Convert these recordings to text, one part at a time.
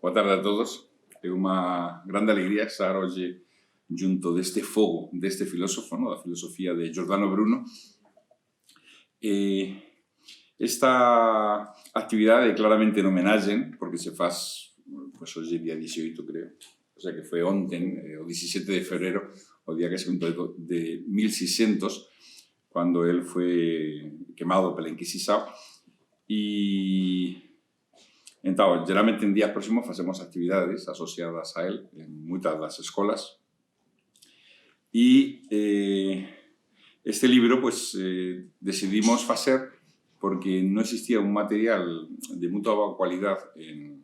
Boa tarde a todos. É unha grande alegría estar hoxe junto deste fogo, deste filósofo, da filosofía de Giordano Bruno. Esta actividade é claramente en homenaxe, porque se faz, hoxe día 18, creo, o sea que foi ontem, o 17 de febrero, o día que se contou de 1600, cando el foi quemado pela Inquisición. Entón, geralmente en días próximos facemos actividades asociadas a él en moitas das escolas. E este libro, decidimos facer porque non existía un material de moita boa cualidade en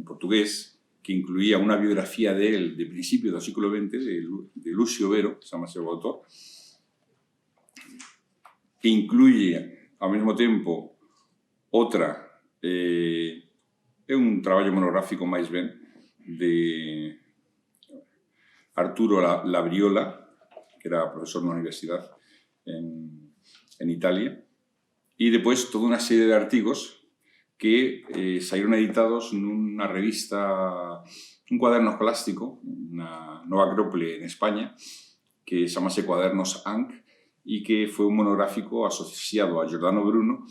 portugués que incluía unha biografía de él de principio do século XX, de Lucio Vero, que chamase o autor, que incluye, ao mesmo tempo, outra. É un traballo monográfico máis ben de Arturo Labriola, que era profesor na universidade en Italia, e depois toda unha serie de artigos que saíron editados nunha revista, un cuaderno plástico na Nova Acrópole en España, que chamase Cuadernos Anc, e que foi un monográfico asociado a Giordano Bruno,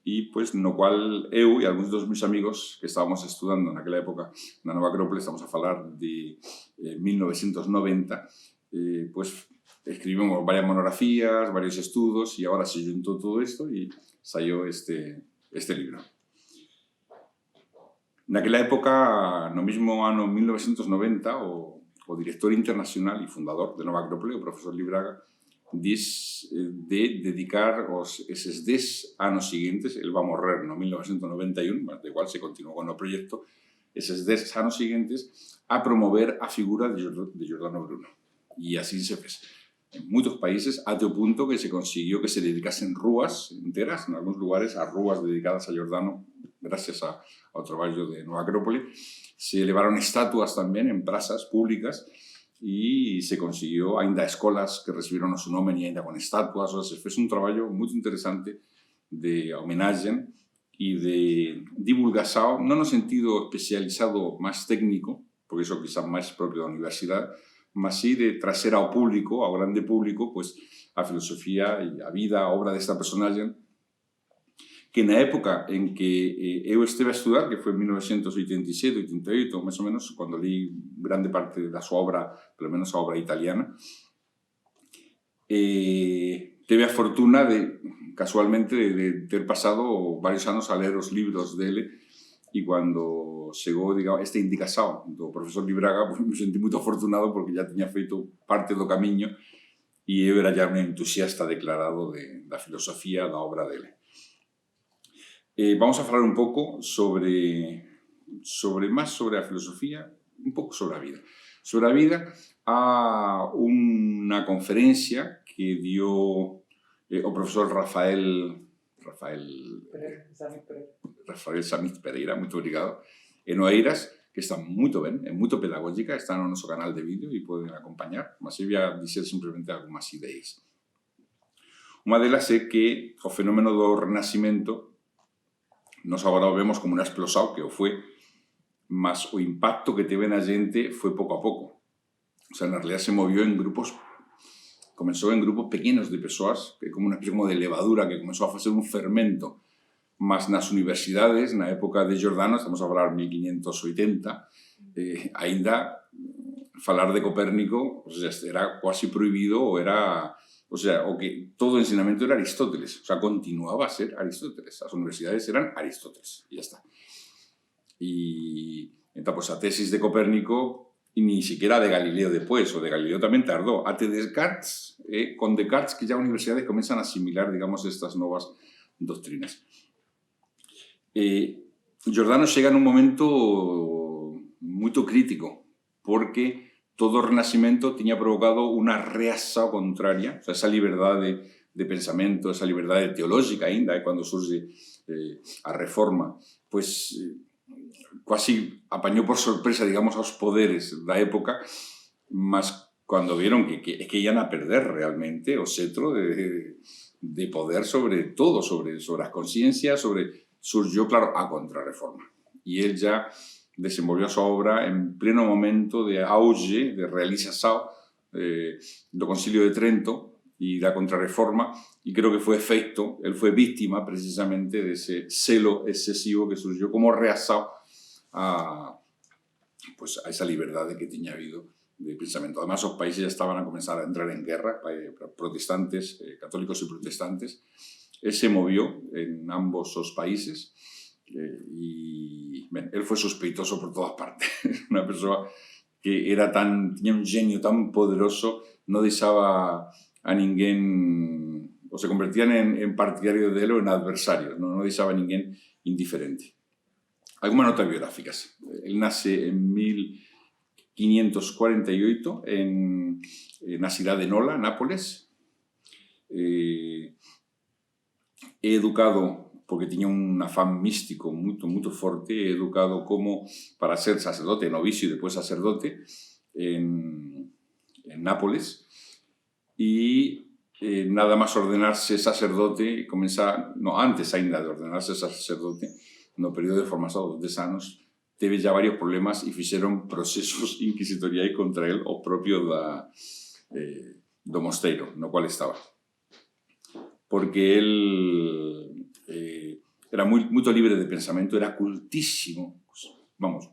e no cual eu e algúns dos meus amigos que estábamos estudando naquela época na Nova Acrópole, estamos a falar de 1990, escribimos varias monografías, varios estudos, e agora se juntou todo isto e saiu este libro. Naquela época, no mesmo ano 1990, o director internacional e fundador de Nova Acrópole, o profesor Libraga, dis de dedicar eses 10 anos seguintes, el va a morrer no 1991, mas de igual se continuou con o proxecto, eses 10 anos seguintes a promover a figura de Giordano Bruno. E así se fez. En moitos países, até o punto que se consiguió que se dedicasen rúas enteras, en algúns lugares, as rúas dedicadas a Giordano, gracias ao traballo de Nova Acrópole. Se elevaron estatuas tamén en prazas públicas, e se consiguió ainda escolas que recibiron o seu nome e ainda con estatuas. O sea, se fez un traballo moito interesante de homenaxe e de divulgación, non no sentido especializado máis técnico, porque iso quizá máis propio da universidade, mas sí de trazer ao público, ao grande público, a filosofía e a vida, a obra desta personaxe, que na época en que eu esteve a estudar, que foi en 1987-88, máis ou menos, cando li grande parte da súa obra, pelo menos a obra italiana, teve a fortuna casualmente, de ter pasado varios anos a ler os libros dele, e cando chegou esta indicación do profesor Libraga, me senti moito afortunado porque já tiña feito parte do camiño e eu era já un entusiasta declarado da filosofía da obra dele. Vamos a falar un pouco sobre a filosofía, un pouco sobre a vida. Sobre a vida, a unha conferencia que dio o profesor Rafael Samiz Pereira, moito obrigado, en Oeiras, que está moito ben, é moito pedagógica, está no noso canal de vídeo e poden acompañar, mas eu ia dizer simplemente algunhas ideas. Unha delas é que o fenómeno do Renacimento nos agora o vemos como unha explosión, que o foi, mas o impacto que teve na xente foi pouco a pouco. O sea, na realidad se movió en grupos, comenzou en grupos pequenos de persoas, que como unha especie de levadura que comenzou a facer un fermento, mas nas universidades, na época de Giordano, estamos a falar 1580, ainda falar de Copérnico era quasi prohibido, o que todo o ensinamento era Aristóteles, o sea, continuaba a ser Aristóteles, as universidades eran Aristóteles, e ya está. E entón, a tesis de Copérnico, e ni siquiera de Galileo depois, o de Galileo tamén tardou, até Descartes, con Descartes que ya as universidades comenzan a asimilar, digamos, estas novas doctrinas. Giordano chega nun momento moito crítico, porque todo o Renacimento tiña provocado unha reação contraria, o sea, esa liberdade de pensamento, esa liberdade teológica ainda, cando surge a Reforma, quasi apañou por sorpresa, digamos, aos poderes da época, mas cando vieron que ian a perder realmente o cetro de poder sobre todo, sobre as conciencias, surgió, claro, a Contrarreforma. E él ya desenvolvió a súa obra en pleno momento de auge, de realización do Concilio de Trento e da Contrarreforma, e creo que foi efecto, él foi víctima precisamente dese celo excesivo que surgió como reacción a esa liberdade que tiña habido de pensamento. Además, os países ya estaban a comenzar a entrar en guerra, protestantes, católicos y protestantes. Él se movió en ambos os países y él fue sospeitoso por todas partes. Una persona que tenía un genio tan poderoso, no deixaba a ninguén, o se convertían en partidarios de él o en adversarios, no deixaba a ninguén indiferente. Algunas notas biográficas. Él nace en 1548 en la ciudad de Nola, Nápoles. Educado, porque tenía un afán místico muy fuerte, educado como para ser sacerdote, novicio y después sacerdote en Nápoles. Y nada más ordenarse sacerdote, antes ainda de ordenarse sacerdote, no período de formación de 2 anos, teve ya varios problemas y hicieron procesos inquisitoriais contra él o propio do mosteiro no cual estaba. Porque él era muy libre de pensamento, era cultísimo,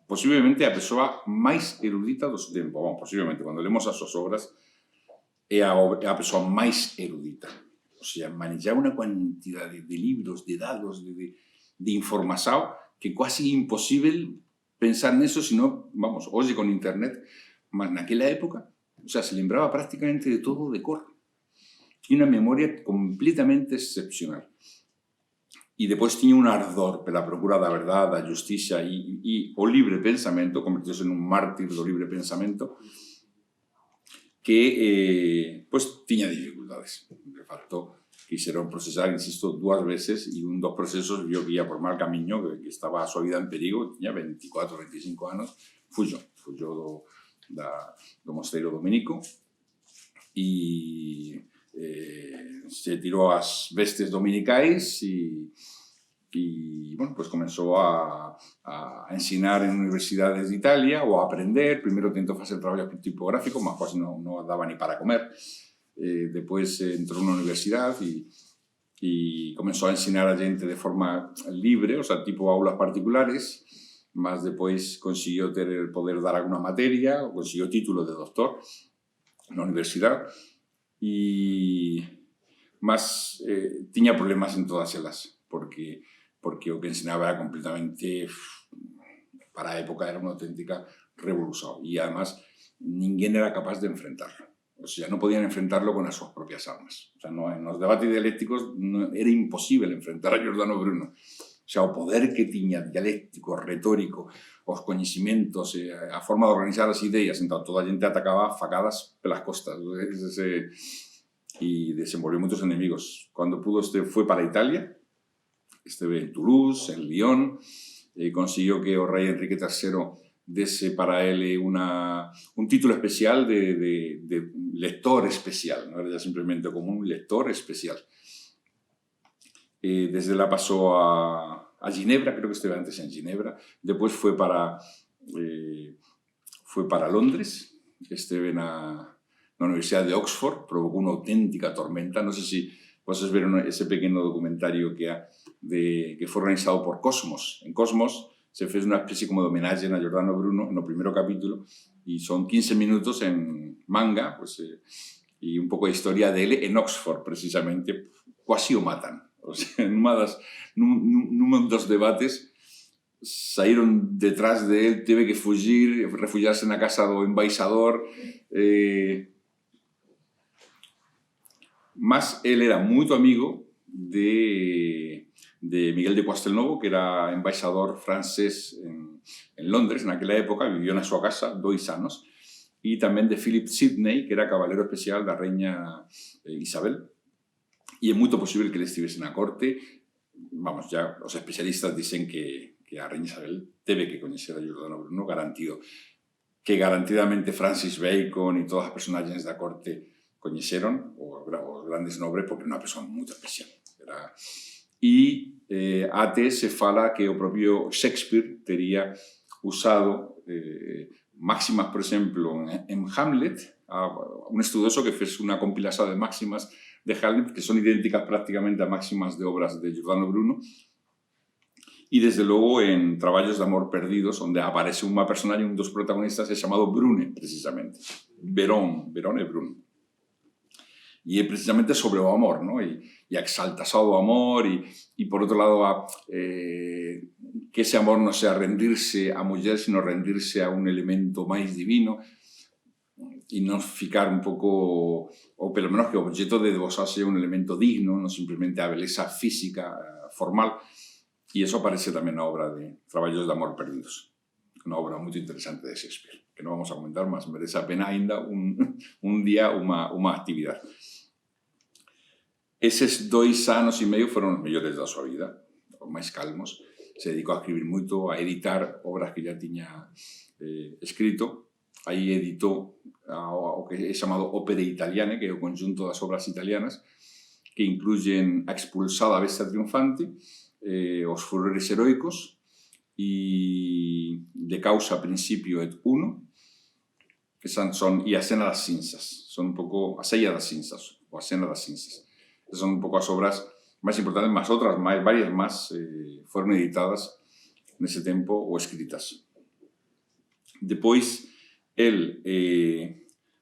posiblemente a persoa máis erudita do seu tempo, posiblemente, cuando lemos as súas obras, é a persoa máis erudita. O sea, manejaba unha cantidade de libros, de dados, de información que casi imposible pensar neso, sino, hoxe con internet, mas naquela época, o sea, se lembraba prácticamente de todo de cor. Y una memoria completamente excepcional. Y después tenía un ardor pela procura da verdade, da justicia y o libre pensamento, convirtióse en un mártir do libre pensamento, que tiña dificultades. De facto, quisieron procesar, insisto, 2 veces y un dos procesos vio que iba por mal camino, que estaba a súa vida en perigo, tenía 24, 25 anos, fuyo do mosteiro dominico y se tiró a las vestes dominicais y comenzó a ensinar en universidades de Italia o a aprender. Primero intentó hacer trabajo tipográfico, más casi no daba ni para comer. Después entró en una universidad y comenzó a ensinar a gente de forma libre, o sea, tipo aulas particulares. Más después consiguió poder dar alguna materia, o consiguió título de doctor en la universidad. Y más tenía problemas en todas ellas, porque o que ensinaba era completamente, para la época, era una auténtica revolución. Y además, ninguén era capaz de enfrentarlo. O sea, no podían enfrentarlo con sus propias armas. O sea, en los debates dialécticos era imposible enfrentar a Giordano Bruno. O sea, o poder que tiña dialéctico, retórico, os coñecimientos, a forma de organizar as ideas, entón toda a gente atacaba facadas pelas costas e desenvolveu moitos enemigos. Cando pudo, foi para Italia, esteve en Toulouse, en Lyon, consiguió que o rei Enrique III dese para ele un título especial de lector especial, no era ya simplemente como un lector especial. Desde la pasó a Ginebra, creo que estuve antes en Ginebra, después fue para Londres, estuve en la Universidad de Oxford, provocó una auténtica tormenta. No sé si podéis ver ese pequeño documentario que fue organizado por Cosmos. En Cosmos se fez una especie como de homenaje a Giordano Bruno en el primer capítulo y son 15 minutos en manga y un poco de historia de él en Oxford, precisamente. Casi o matan. O sea, en uno dos debates salieron detrás de él, tuve que fugir, refugiarse en la casa del embaixador. Más él era muy amigo de Miguel de Castelnuovo, que era embaixador francés en Londres en aquella época, vivió en su casa 2 años, y también de Philip Sidney, que era caballero especial de la reina Isabel. Y es muy posible que él estuviese en la corte. Ya los especialistas dicen que a reina Isabel debe que conocer a Giordano Bruno, que garantidamente Francis Bacon y todas las personajes de la corte conocieron, o grandes nombres, porque era una persona muy especial. Y até se fala que el propio Shakespeare tenía usado máximas, por exemplo, en Hamlet, un estudioso que fez unha compilación de máximas de Hamlet que son idénticas prácticamente a máximas de obras de Giordano Bruno, e, desde logo, en Traballos de amor perdidos, onde aparece unha personaxe, un dos protagonistas, é chamado Brune, precisamente. Verón e Bruno. E é precisamente sobre o amor, ¿no? E a exaltación do amor, e por outro lado, que ese amor non sea rendirse a muller, sino rendirse a un elemento máis divino, e non ficar un pouco, ou pelo menos que o objeto de devosar sea un elemento digno, non simplemente a beleza física, formal. E iso aparece tamén na obra de Traballos de amor perdidos, unha obra moito interesante de Shakespeare, que non vamos a comentar, mas merece a pena ainda un día unha actividade. Eses 2 anos e medio foron os mellores da súa vida, os máis calmos. Se dedicou a escribir moito, a editar obras que ya tiña escrito. Aí editou o que é chamado Opere Italiane, que é o conjunto das obras italianas, que incluyen A expulsada bestia triunfante, Os furores heroicos e De causa, principio et uno, que son, e A cena das cinzas, son un pouco a Sella das cinzas, ou A cena das cinzas. Esas son un pouco as obras máis importantes, mas outras máis, varias máis, foron editadas nese tempo ou escritas. Depois, el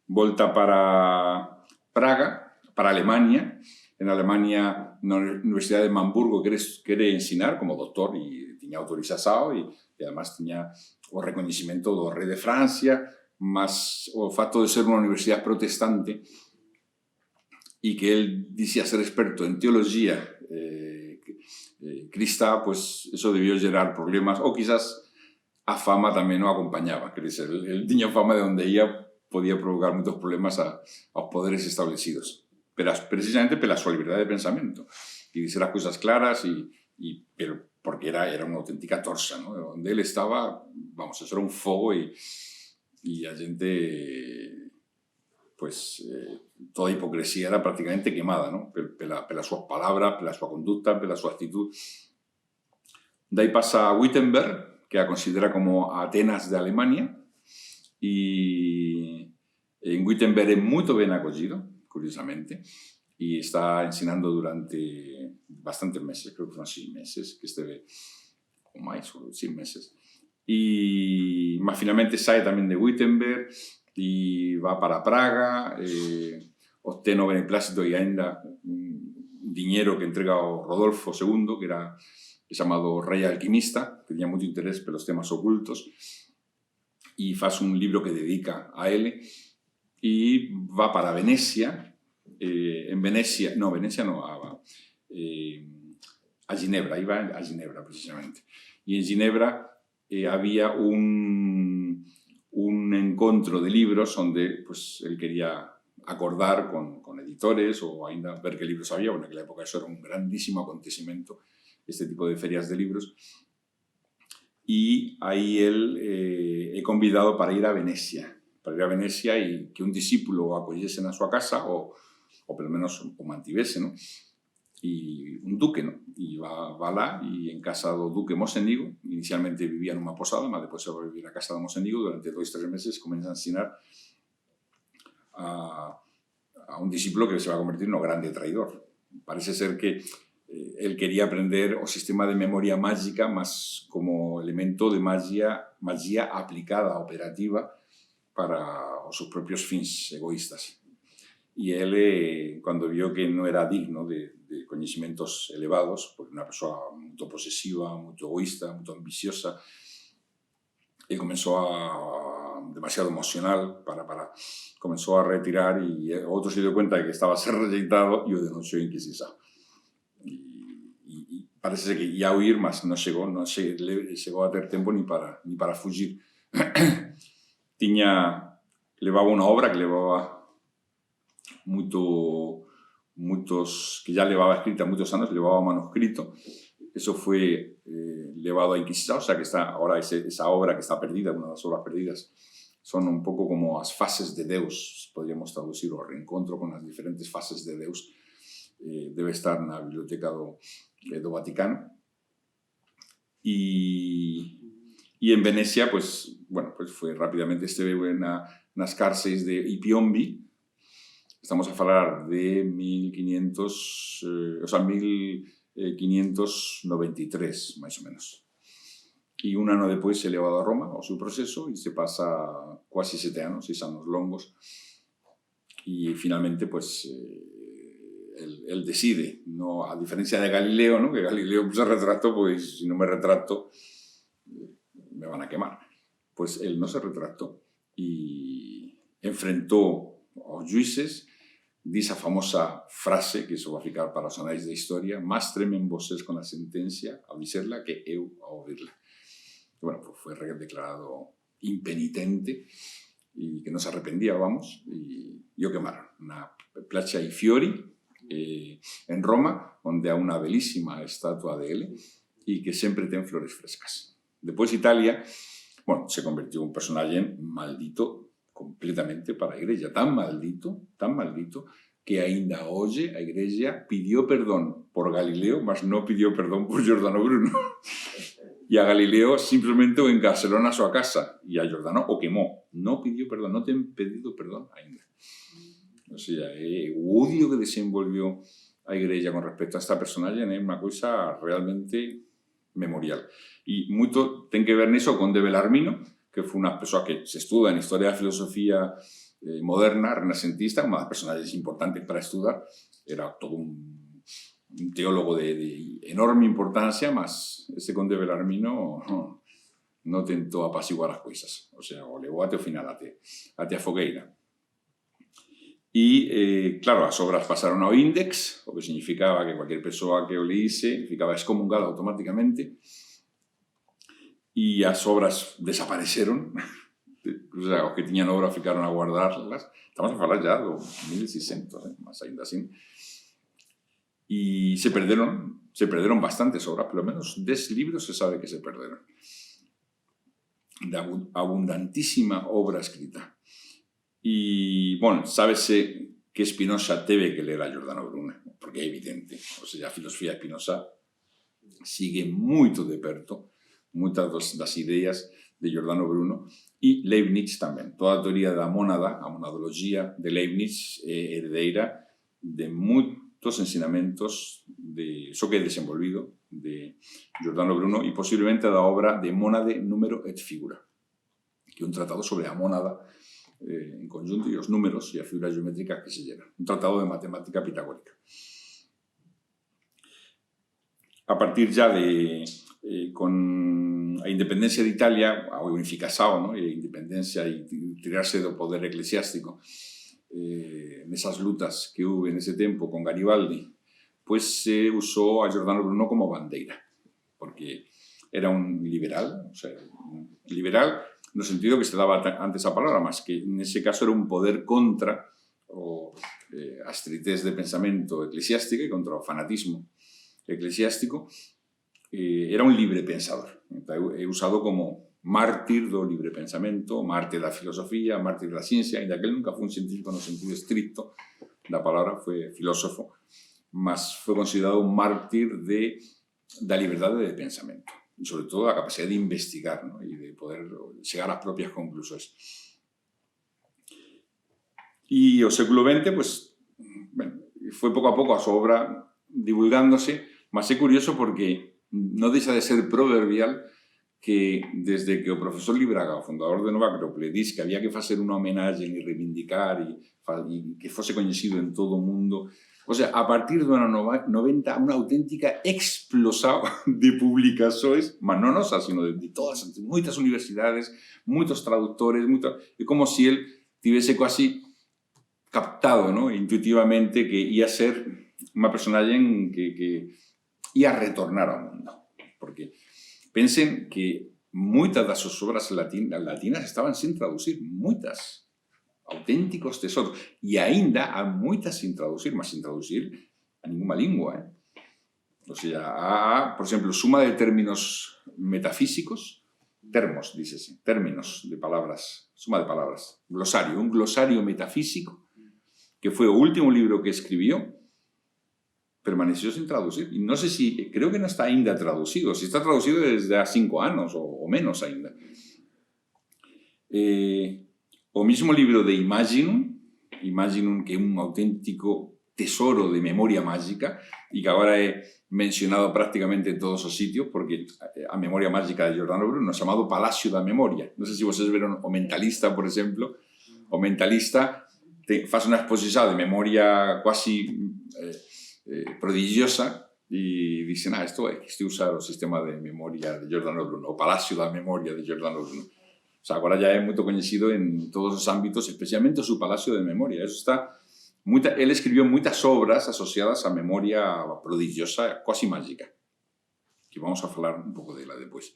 volta para Praga, para Alemania. En Alemania, na Universidade de Hamburgo, quere ensinar como doctor e tiña autorización e además tiña o recoñecimento do rei de Francia, mas o facto de ser unha universidade protestante e que el dicía ser experto en teología cristá, pues eso debió gerar problemas, ou quizás a fama tamén o acompañaba. Quer dizer, el tiña fama de onde ia podía provocar moitos problemas aos poderes establecidos. Pero precisamente pela súa liberdade de pensamento e dizer as cousas claras, pero porque era unha auténtica torsa, ¿no? Onde ele estaba, vamos, eso era un fogo e a xente, pues, toda a hipocresía era prácticamente quemada, ¿no? Pela súas palabras, pela súa conducta, pela súa actitud. Daí pasa a Wittenberg, que a considera como a Atenas de Alemania, e en Wittenberg é moito ben acollido, curiosamente, e está ensinando durante bastantes meses, creo que foron 6 meses, que esteve ou máis, 6 meses. Mas finalmente sae tamén de Wittenberg e va para Praga, obtén o beneplácito e ainda diñeiro que entrega o Rodolfo II, que era chamado Rei Alquimista, que tiña moito interés pelos temas ocultos, e faz un libro que dedica a ele, e va para Venecia, a Ginebra, iba a Ginebra precisamente. E en Ginebra había un encontro de libros onde pues, el quería acordar con editores ou ainda ver que libros había. Bueno, en aquela época eso era un grandísimo acontecimento, este tipo de ferias de libros. E aí el é convidado para ir a Venecia, e que un discípulo o acollese na súa casa, ou pelo menos o mantivese, ¿no? E un duque, ¿no? E va lá, e en casa do duque Mosenigo, inicialmente vivía nunha posada, mas depois se vai vivir a casa do Mosenigo, durante 2-3 meses comeza a ensinar a un discípulo que se va a convertir no grande traidor. Parece ser que el quería aprender o sistema de memoria mágica, mas como elemento de magia aplicada, operativa, para os seus propios fins egoístas. E ele, cando vio que non era digno de coñecimentos elevados, porque unha persoa moito posesiva, moito egoísta, moito ambiciosa, ele comenzou demasiado emocional comenzou a retirar, e outro se deu cuenta de que estaba a ser rejeitado e o denunciou a Inquisición. E parece que ia a huir, mas non chegou a ter tempo ni para fugir. Levaba unha obra que levaba muitos, que ya levaba escrita muchos años, levaba manuscrito. Eso fue llevado a Inquisición, o sea que está ahora esa obra que está perdida, una de las obras perdidas, son un poco como las fases de Deus, podríamos traducir, o reencontro con las diferentes fases de Deus. Debe estar na biblioteca do Vaticano. E Y en Venecia, pues, bueno, pues fue rápidamente esteve nas cárceles de Ipiombi. Estamos a falar de 1593, máis ou menos. E un ano depois é levado a Roma ao seu proceso e se pasa quasi 7 anos, 6 anos longos. E finalmente, pues, él decide, no, a diferencia de Galileo, ¿no? Que Galileo se retractó, pues si no me retracto, me van a quemar. Pues él no se retractó y enfrentó a los jueces, dice esa famosa frase que eso va a ficar para los análisis de historia: más tremen voces con la sentencia a dicerla que eu a oírla. Bueno, pues fue declarado impenitente y que no se arrepentía, vamos, y lo quemaron. Una Plaza ai Fiori, en Roma, donde hay una bellísima estatua de él y que siempre tiene flores frescas. Después Italia, bueno, se convirtió en un personaje maldito completamente para la Iglesia, tan maldito, que ainda hoy la Iglesia pidió perdón por Galileo, mas no pidió perdón por Giordano Bruno. Y a Galileo simplemente o encarceló a su casa y a Giordano o quemó. No pidió perdón, no te han pedido perdón ainda. O sea, el odio que desenvolvió a Iglesia con respecto a esta personaje es una cosa realmente memorial. Y mucho tiene que ver en eso con De Bellarmino, que fue una persona que se estudia en historia de la filosofía moderna, renacentista, una de las personajes importantes para estudiar. Era todo un teólogo de enorme importancia, mas ese conde Bellarmino no tentó apaciguar las cosas. O sea, o levó até o final, até a fogueira. Y, claro, las obras pasaron ao índex, o que significaba que cualquier persona que o leíse ficaba excomungada automáticamente, y las obras desaparecieron. O sea, los que tenían obra ficaron a guardarlas. Estamos a falar ya de 1600, más ainda así. Y se perdieron bastantes obras, por lo menos 10 libros se sabe que se perdieron. De abundantísima obra escrita. Y, bueno, sábese que Spinoza debe que leer a Giordano Bruno, porque es evidente. O sea, a filosofía de Spinoza sigue moito de perto muchas das ideas de Giordano Bruno y Leibniz tamén. Toda a teoría da mónada, a monadoloxía de Leibniz, é herdeira de moitos ensinamentos de eso que é desenvolvido de Giordano Bruno e posiblemente da obra de Mónade, Número et Figura, que é un tratado sobre a mónada en conjunto e os números e as figuras geométricas que se llevan. Un tratado de matemática pitagórica. A partir ya de con a independencia de Italia, a unificación, ¿no? A independencia y tirarse do poder eclesiástico, nesas lutas que hubo en ese tiempo con Garibaldi, pues se usó a Giordano Bruno como bandeira, porque era un liberal, o sea, liberal no sentido que se daba antes a palabra, más que en ese caso era un poder contra a estritez de pensamento eclesiástica y contra o fanatismo eclesiástico. Era un libre pensador. He usado como mártir do libre pensamento, mártir da filosofía, mártir da ciencia, ainda que él nunca fue un científico no sentido estricto da palabra, fue filósofo, mas fue considerado un mártir da liberdade de pensamento. Y sobre todo la capacidad de investigar, ¿no? Y de poder llegar a las propias conclusiones. Y el século XX, pues, bueno, fue poco a poco a su obra divulgándose, mas es curioso porque no deja de ser proverbial que desde que el profesor Libraga, o fundador de Nova Acrópole, dice que había que hacer una homenaje y reivindicar y que fuese conocido en todo el mundo. O sea, a partir de los años 90, una auténtica explosión de publicaciones, mas no nosas, sino de todas, muchas universidades, muchos traductores, es como si él tuviese casi captado, ¿no? Intuitivamente que iba a ser una personaje que iba a retornar al mundo. Porque pensen que muchas de sus obras latinas estaban sin traducir, muchas. Auténticos tesoros. Y ainda hay muchas sin traducir, mas sin traducir a ninguna lengua. O sea, por ejemplo, suma de términos metafísicos, termos, dícese, términos de palabras, suma de palabras, glosario, un glosario metafísico, que fue el último libro que escribió, permaneció sin traducir. Y no sé si, creo que no está ainda traducido. Si está traducido desde hace 5 años o menos ainda. O mismo libro de Imaginum, que é un auténtico tesoro de memoria mágica e que agora é mencionado prácticamente en todos os sitios porque a memoria mágica de Giordano Bruno é chamado Palacio da Memoria. Non sei se vocês viron O Mentalista, por exemplo. O Mentalista faz unha exposición de memoria quasi prodigiosa e dicen, isto é que este usar o sistema de memoria de Giordano Bruno, o Palacio da Memoria de Giordano Bruno. O sea, agora ya é moito coñecido en todos os ámbitos, especialmente o seu Palacio de Memoria. Eso está... Él escribió muchas obras asociadas a memoria prodigiosa, quasi mágica, que vamos a hablar un poco de ella después.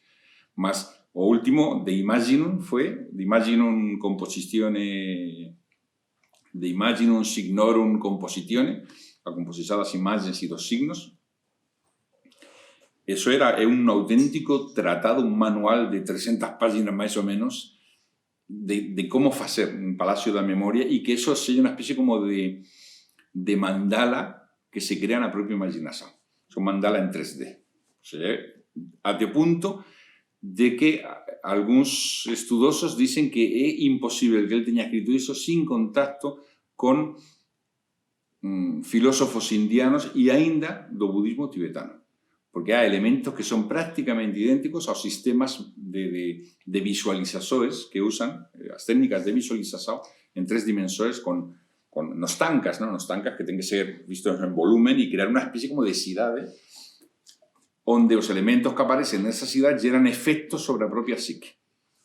Mas o último de Imaginum fue de Imaginum Compositione, de Imaginum Signorum Compositione, a composición das imagens e dos signos. Eso é un auténtico tratado, un manual de 300 páginas máis ou menos, de cómo hacer un Palacio da Memoria y que eso sea una especie como de mandala que se crea en la propia imaginación. Es un mandala en 3D. O sea, hasta el punto de que algunos estudiosos dicen que es imposible que él tenga escrito eso sin contacto con filósofos indianos y ainda do budismo tibetano. Porque hay elementos que son prácticamente idénticos a los sistemas de visualizaciones que usan, las técnicas de visualización en 3 dimensiones con los tankas, ¿no? Los tankas que tienen que ser vistos en volumen y crear una especie como de cidade donde los elementos que aparecen en esa ciudad generan efectos sobre la propia psique.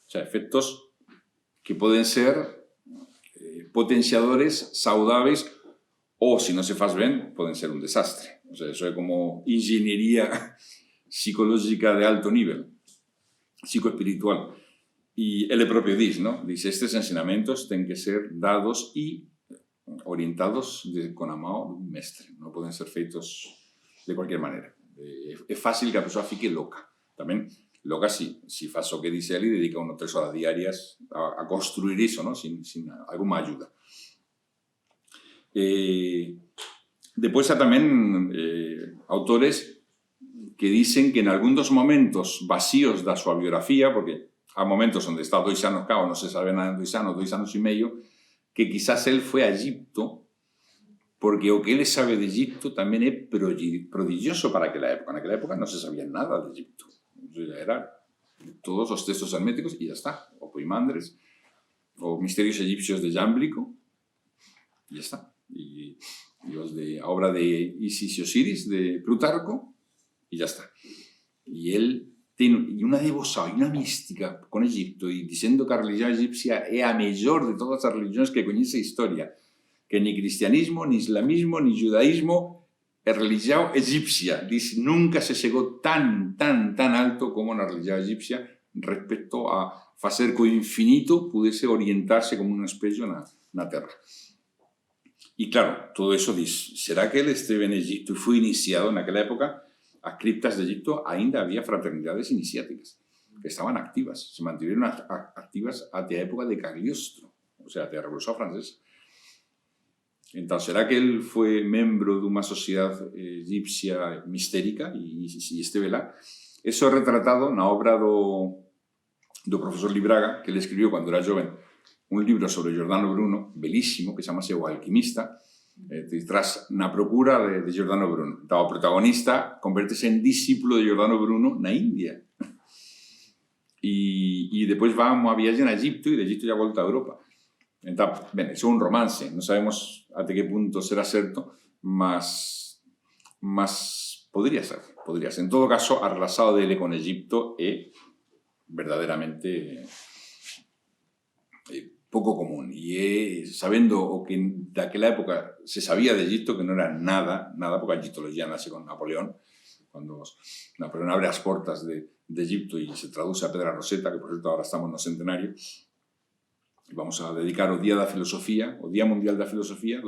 O sea, efectos que pueden ser potenciadores saudables o, si no se hace bien, pueden ser un desastre. O sea, eso es como ingeniería psicológica de alto nivel, psicoespiritual. Y él propio dice, ¿no? Dice, estos ensinamentos tienen que ser dados y orientados con la mano de un mestre. No pueden ser feitos de cualquier manera. Es fácil que la persona fique loca. También loca si faz o que dice él y dedica unas 3 horas diarias a construir eso, ¿no? Sin alguna ayuda. Después hay también autores que dicen que en algunos momentos vacíos de su biografía, porque hay momentos donde está 2 años cao, no se sabe nada en 2 años y medio, que quizás él fue a Egipto, porque lo que él sabe de Egipto también es prodigioso para aquella época. En aquella época no se sabía nada de Egipto. Eran todos los textos herméticos y ya está. O Poimandres, o Misterios egipcios de Jámblico, y ya está. Y los de la obra de Isis y Osiris de Plutarco, y ya está. Y él tiene una devoción y una mística con Egipto, y diciendo que la religión egipcia es la mejor de todas las religiones que conoce historia, que ni cristianismo, ni islamismo, ni judaísmo es religión egipcia. Dice, nunca se llegó tan alto como la religión egipcia respecto a hacer que el infinito pudiese orientarse como un espejo en la tierra. Y claro, todo eso dice, ¿será que él estuvo en Egipto y fue iniciado en aquella época? Las criptas de Egipto ainda había fraternidades iniciáticas que estaban activas, se mantuvieron activas hasta la época de Cagliostro, o sea, hasta la Revolución Francesa. Entonces, ¿será que él fue miembro de una sociedad egipcia mistérica y esteve lá? Eso es retratado en la obra do profesor Libraga, que él escribió cuando era joven, un libro sobre Giordano Bruno, belísimo, que se llama O Alquimista, tras na procura de Giordano Bruno. Entonces, o protagonista convértese en discípulo de Giordano Bruno na India. Y después va a una viaje a Egipto y de Egipto ya vuelta a Europa. Entonces, eso es un romance, no sabemos hasta qué punto será cierto, mas podría ser. En todo caso, el relación de él con Egipto es verdaderamente poco común. Y sabiendo o que de aquella época se sabía de Egipto, que no era nada, porque la egiptología nace con Napoleón, cuando Napoleón abre las puertas de Egipto y se traduce a Pedra Roseta, que por cierto ahora estamos en el centenario. Vamos a dedicar o Día da Filosofía, o Día Mundial da Filosofía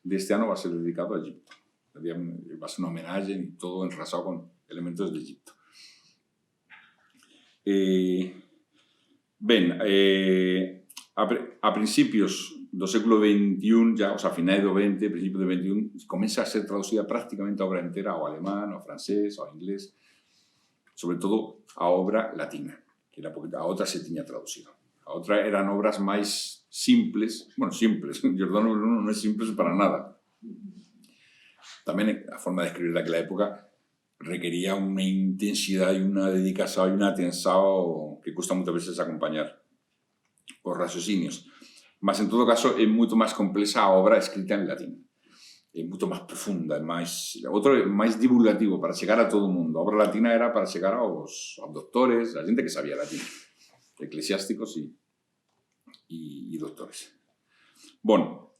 de este año va a ser dedicado a Egipto. Va a ser un homenaje y todo enrasado con elementos de Egipto. A principios do século XXI, ya, o sea, finais do XX, principios do XXI, comienza a ser traducida prácticamente a obra entera ao alemán, ao francés, ao inglés, sobre todo a obra latina, que era porque a outra se tiña traducido. A outra eran obras máis simples, bueno, simples, Giordano Bruno non é simples para nada. Tamén a forma de escribir daquela época requería unha intensidade e unha dedicación e unha atención que custa moitas veces acompañar os raciocinios. Mas, en todo caso, é moito máis complexa a obra escrita en latín. É moito máis profunda, outro é máis divulgativo, para chegar a todo o mundo. A obra latina era para chegar aos doctores, a xente que sabía latín, eclesiásticos e doctores. Bueno,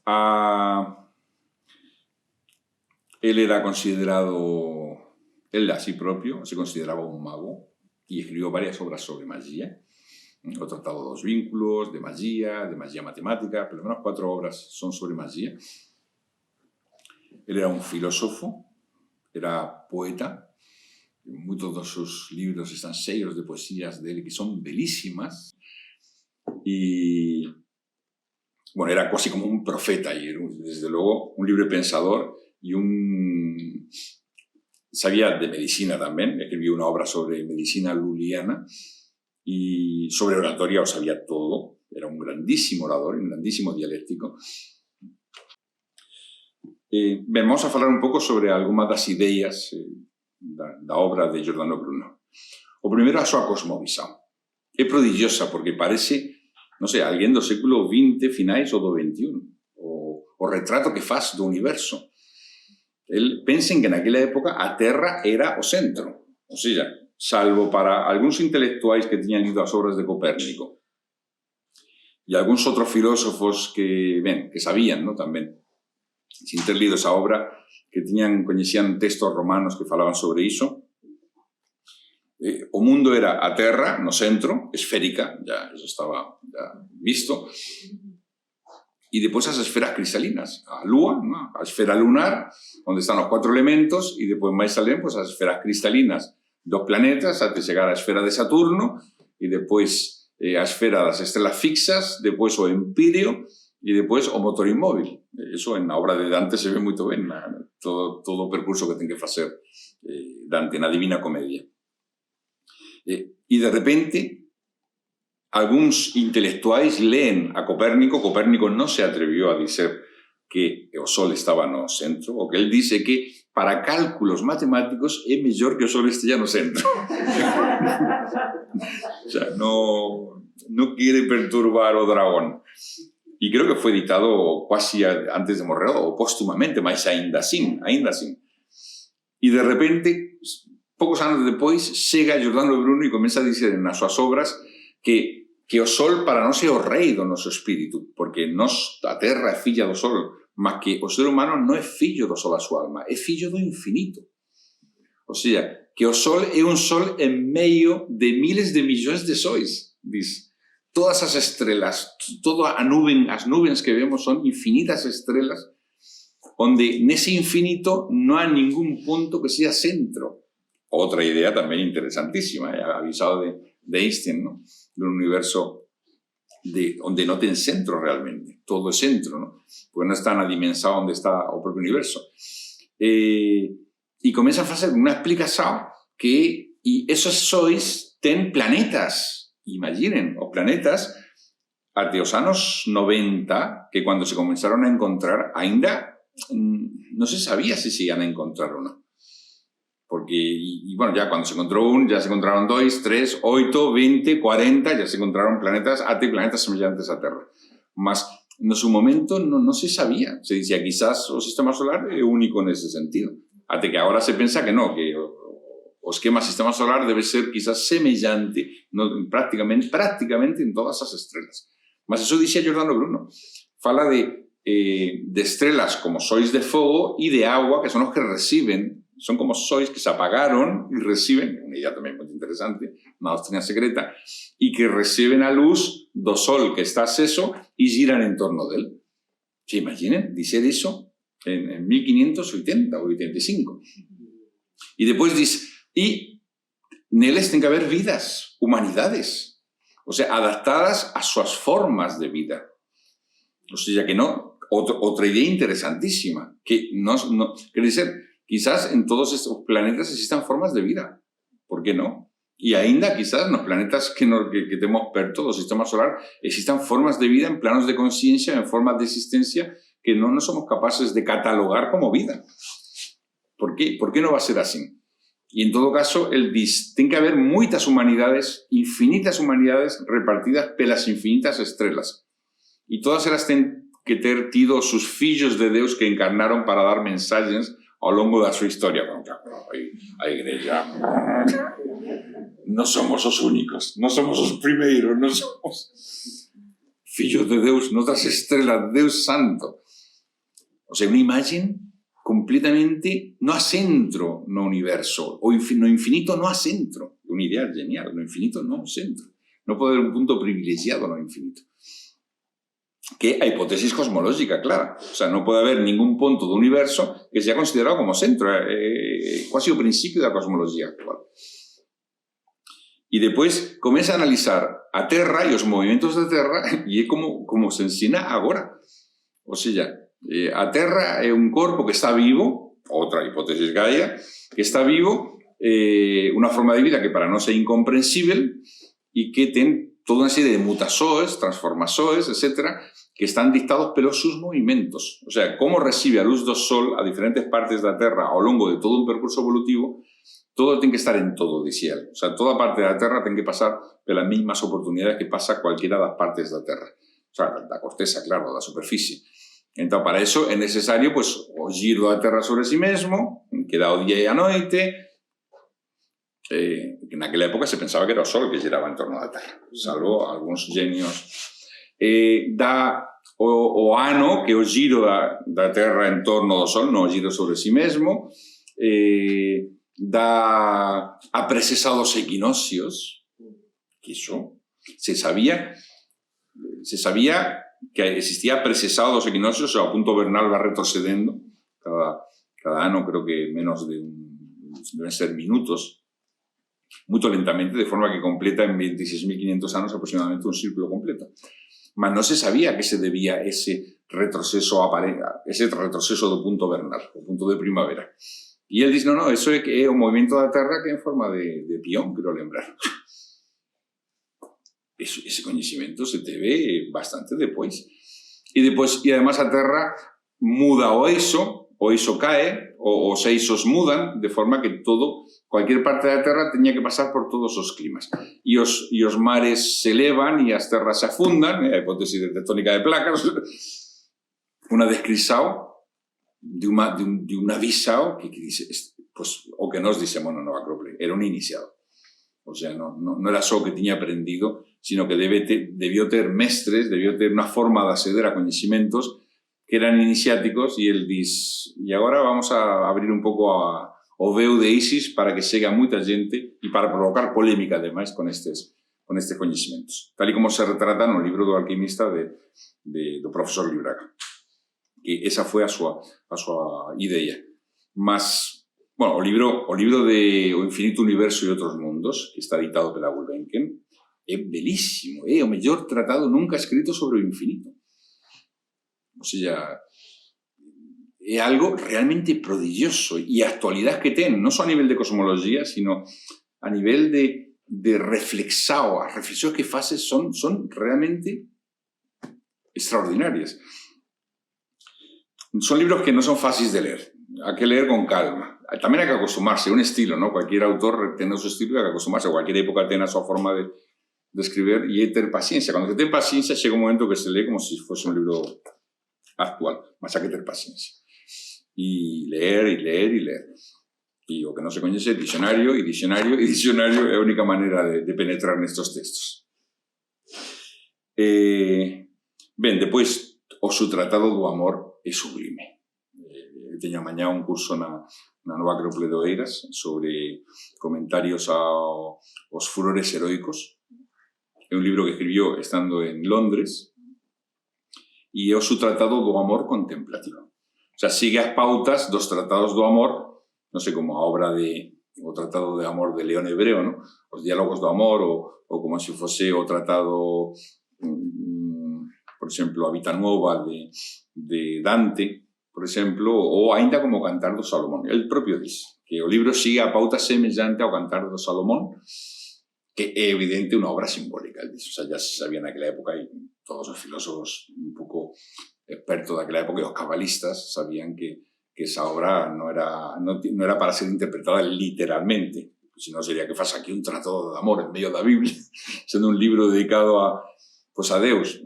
él era considerado, él a sí propio, se consideraba un mago y escribió varias obras sobre magia. O Tratado dos Vínculos, de magia matemática, por lo menos 4 obras son sobre magia. Él era un filósofo, era poeta, muchos de sus libros están cheios de poesías de él que son belísimas, y bueno, era casi como un profeta, y era, desde luego, un libre pensador, y sabía de medicina también, escribió una obra sobre medicina luliana, y sobre oratoria lo sabía todo, era un grandísimo orador, un grandísimo dialéctico. Vamos a falar un pouco sobre algunhas das ideas da obra de Giordano Bruno. O primeiro, a súa cosmovisão. É prodigiosa porque parece, non sei, alguén do século XX, finais ou do XXI. O retrato que faz do universo. Pensen que naquela época a Terra era o centro. O sea, salvo para algúns intelectuais que tiñan lido as obras de Copérnico e algúns outros filósofos que sabían, ¿no? Tamén, sin ter lido esa obra, que coñecían textos romanos que falaban sobre iso. O mundo era a Terra no centro, esférica, ya eso estaba ya visto, e depois as esferas cristalinas, a Lúa, ¿no? A esfera lunar, onde están os 4 elementos, e depois máis alén, pues, as esferas cristalinas dos planetas, até chegar á esfera de Saturno, e depois a esfera das estrelas fixas, depois o empíreo, e depois o motor inmóvil. Eso na obra de Dante se ve moito ben, todo o percurso que ten que facer Dante na Divina Comedia. E de repente, algúns intelectuais leen a Copérnico. Copérnico non se atrevió a dizer que o Sol estaba no centro, o que él dice que para cálculos matemáticos é mellor que o Sol estea no centro. O sea, no quiere perturbar o dragón. Y creo que fue editado casi antes de morrer, o póstumamente, mas ainda así. Y de repente, poucos anos depois, chega Giordano Bruno e começa a dizer nas súas obras que o Sol para nós é o rei do noso espírito, porque a Terra é filla do Sol, mas que o ser humano non é fillo do Sol a súa alma, é fillo do infinito. O sea, que o Sol é un Sol en medio de miles de millóns de sóis, diz. Todas as estrelas, toda a nube, as nubes que vemos son infinitas estrelas, onde nese infinito non hai ningún punto que sea centro. Outra idea tamén interesantísima, avisado de Einstein, ¿no? Dun universo onde non ten centro realmente, todo é centro, ¿no? Porque non está na dimensão onde está o propio universo. E comeza a facer unha explicación que esos sóis ten planetas. Imaginen, os planetas, até os anos 90, que cando se comenzaron a encontrar, ainda non se sabía se iban a encontrar ou non. Porque, bueno, ya cuando se encontró ya se encontraron 2, 3, 8, 20, 40, ya se encontraron planetas, até planetas semellantes á Terra. Mas, no su momento, non se sabía. Se dicía, quizás o sistema solar é único nese sentido. Até que agora se pensa que non, que o esquema sistema solar debe ser quizás semellante prácticamente en todas as estrelas. Mas eso dixía Giordano Bruno. Fala de estrelas como sóis de fogo e de agua, que son os que reciben, son como sóis que se apagaron e reciben, unha idea tamén moi interesante, unha doctrina secreta, e que reciben a luz do Sol que está acceso e giran en torno del. Se imaginen, dicer iso en 1580 ou 85. E depois dice, e neles ten que haber vidas, humanidades, o sea, adaptadas ás súas formas de vida. O sea que no, otra idea interesantísima, que quiere decir, quizás en todos estos planetas existan formas de vida, ¿por qué no? Y ainda quizás en los planetas que tenemos perto do sistema solar existan formas de vida en planos de conciencia, en formas de existencia que no somos capaces de catalogar como vida. ¿Por qué? ¿Por qué no va a ser así? Y en todo caso, él dice, tiene que haber muchas humanidades, infinitas humanidades repartidas pelas infinitas estrelas. Y todas elas tienen que ter tido sus fillos de Deus que encarnaron para dar mensajes ao longo da súa historia. A Igreja... No somos os únicos, no somos os primeiros, no somos fillos de Deus, noutras estrelas, Deus santo. O sea, unha imagen completamente no a centro no universo, no infinito no a centro. Unha idea genial, no infinito no ao centro. Non pode haber un punto privilegiado no infinito. Que a hipótesis cosmológica, claro. O sea, non pode haber ningún punto do universo que sea considerado como centro. Quasi o principio da cosmología actual. E depois comeza a analizar a Terra e os movimentos da Terra e é como se ensina agora. O sea, a Terra é un corpo que está vivo, outra hipótesis Gaia, que está vivo, unha forma de vida que para nós é incomprensible e que ten toda unha serie de mutazoes, transformazoes, etc., que están dictados pelos seus movimentos. O sea, como recibe a luz do Sol a diferentes partes da Terra ao longo de todo un percurso evolutivo. Todo ten que estar en todo, dicía él. O sea, toda parte da Terra ten que pasar pelas mesmas oportunidades que pasa cualquiera das partes da Terra. O sea, da corteza, claro, da superficie. Entón, para eso é necesario, pues, o giro da Terra sobre si mesmo, que dá o día e a noite, que naquela época se pensaba que era o Sol que giraba en torno da Terra, salvo algúns genios. Dá o ano, que é o giro da Terra en torno do Sol, non o giro sobre si mesmo, da a precesa dos equinoccios, que iso se sabía que existía a precesa dos equinoccios, o sea, o punto vernal va retrocedendo cada ano, creo que menos deben ser minutos, muito lentamente, de forma que completa en 26.500 anos aproximadamente un círculo completo. Mas non se sabía que se debía ese retroceso do punto vernal, o punto de primavera. E ele diz, non, eso é o movimento da Terra que é en forma de peón, quero lembrar. Ese coñecimento se teve bastante depois. E además a Terra muda o eixo cae, os eixos mudan, de forma que cualquier parte da Terra teña que pasar por todos os climas. E os mares se elevan e as terras se afundan, a hipótesis de tectónica de placas, unha descrição de un avisado que dice, pues, o que nos dicemos no Nova Acrópole, era un iniciado. O sea, no era só que tiña aprendido, sino que debió ter mestres, debió ter unha forma de acceder a coñecimentos que eran iniciáticos, e el diz, e agora vamos a abrir un pouco o veo de Isis para que chegue a moita xente e para provocar polémica, ademais, con estes coñecimentos. Tal e como se retrata no libro do alquimista do profesor Libraga. Que esa foi a súa idea. Mas, bueno, o libro de O Infinito Universo e Outros Mundos, que está editado pela Gulbenkian, é belísimo, é o mellor tratado nunca escrito sobre o infinito. O sea, é algo realmente prodigioso e a actualidade que ten, non só a nivel de cosmoloxía, sino a nivel de reflexao. As reflexións que faces son realmente extraordinarias. Son libros que non son fáciles de ler. Hai que ler con calma. Tamén hai que acostumarse, é un estilo, ¿no? Cualquier autor ten o seu estilo e hai que acostumarse. Cualquier época ten a súa forma de escribir e é ter paciencia. Cando se ten paciencia, chega un momento que se lee como se fose un libro actual. Mas hai que ter paciencia. E ler. E o que non se coñece é dicionario é a única maneira de penetrar nestes textos. Ben, depois, o seu tratado do amor é sublime. Teño mañá un curso na Nova Acrópole de Oeiras sobre comentarios aos furores heroicos. É un libro que escribió estando en Londres e é o seu tratado do amor contemplativo. O sea, sigue as pautas dos tratados do amor, non sei, como a obra o tratado de amor de León Hebreo, ¿no? Os diálogos do amor, ou como se fose o tratado, por por exemplo, a Vita Nuova de Dante, por exemplo, ou ainda como o Cantar do Salomón. El propio diz que o libro sigue a pauta semellante ao Cantar do Salomón, que é evidente unha obra simbólica. El dice, o sea, ya se sabía naquela época, e todos os filósofos un pouco expertos daquela época, e os cabalistas, sabían que esa obra no era para ser interpretada literalmente, senón sería que faz aquí un tratado de amor en medio da Biblia, sendo un libro dedicado a Deus.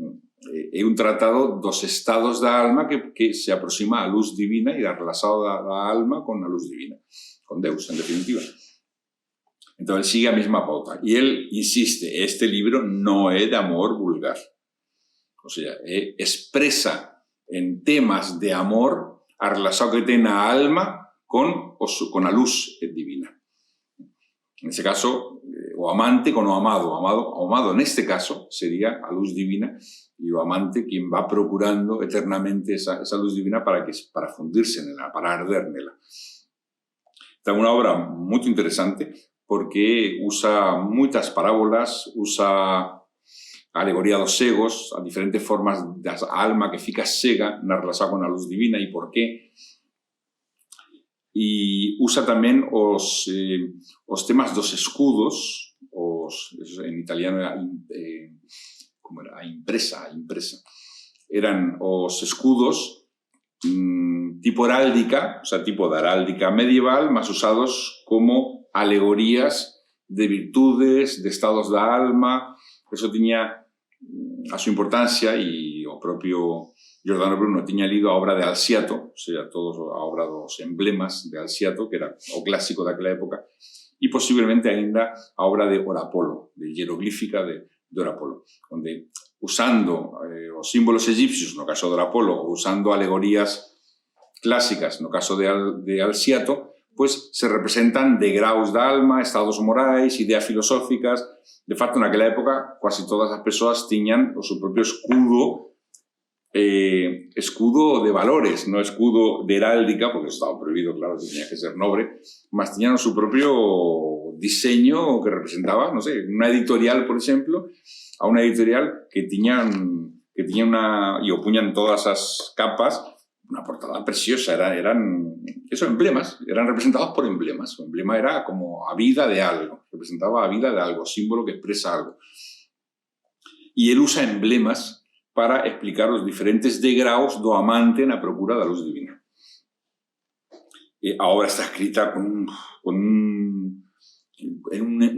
É un tratado dos estados da alma que se aproxima á luz divina e da relación da alma con a luz divina, con Deus, en definitiva. Entón, él sigue a mesma pauta. E él insiste, este libro non é de amor vulgar. O sea, expresa en temas de amor a relación que ten a alma con a luz divina. En ese caso, o amante con o amado. O amado, neste caso, sería a luz divina e o amante quien va procurando eternamente esa luz divina para fundirse nela, para arder nela. Esta é unha obra moito interesante porque usa moitas parábolas, usa a alegoría dos cegos, a diferentes formas da alma que fica cega na relación con a luz divina e por qué. E usa tamén os temas dos escudos, en italiano era a impresa. Eran os escudos tipo heráldica, o sea, tipo de heráldica medieval, más usados como alegorías de virtudes, de estados da alma. Eso tiña a súa importancia e o propio Giordano Bruno tiña lido a obra de Alciato, o sea, a obra dos emblemas de Alciato, que era o clásico daquela época, e posiblemente ainda a obra de Orapolo, de hieroglífica de Orapolo, onde usando os símbolos egipcios, no caso de Orapolo, ou usando alegorías clásicas, no caso de Alciato, pues se representan degraus da alma, estados morais, ideas filosóficas. De facto, naquela época, quasi todas as persoas tiñan o seu propio escudo de valores, no escudo de heráldica, porque estaba prohibido, claro, que tenía que ser noble, mas tiñan o seu propio diseño que representaba, no sé, unha editorial, por exemplo, a unha editorial que tiñan e o puñan todas as capas, unha portada preciosa, eran emblemas, eran representados por emblemas. O emblema era como a vida de algo, representaba a vida de algo, símbolo que expresa algo. E él usa emblemas para explicar os diferentes degraus do amante na procura da luz divina. A obra está escrita en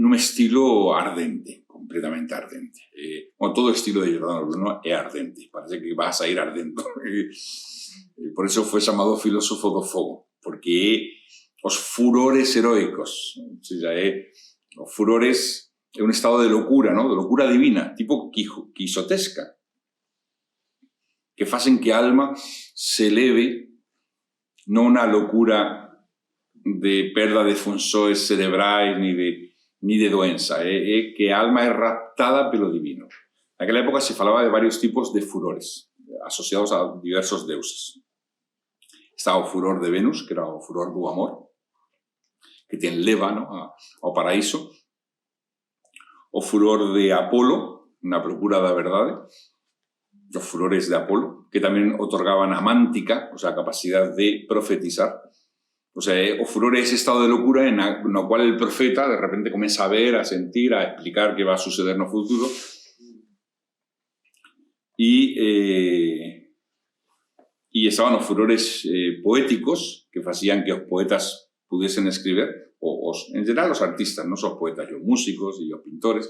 un estilo ardente, completamente ardente. Todo o estilo de Giordano Bruno é ardente, parece que vas a ir ardendo. Por eso foi chamado filósofo do fogo, porque os furores heroicos, o sea, os furores é un estado de locura, ¿no? De locura divina, tipo quixotesca, que facen que a alma se eleve non a locura de perda de funções cerebrais ni de doença, é que a alma é raptada pelo divino. Naquela época se falaba de varios tipos de furores asociados a diversos deuses. Estaba o furor de Venus, que era o furor do amor, que te enleva, ¿no?, ao paraíso. O furor de Apolo, na procura da verdade. Os furores de Apolo, que tamén otorgaban a mántica, o sea, a capacidade de profetizar. O sea, o furor é ese estado de locura no cual el profeta de repente comeza a ver, a sentir, a explicar que va a suceder no futuro. E estaban os furores poéticos, que facían que os poetas pudiesen escribir, en general os artistas, non só os poetas, os músicos e os pintores.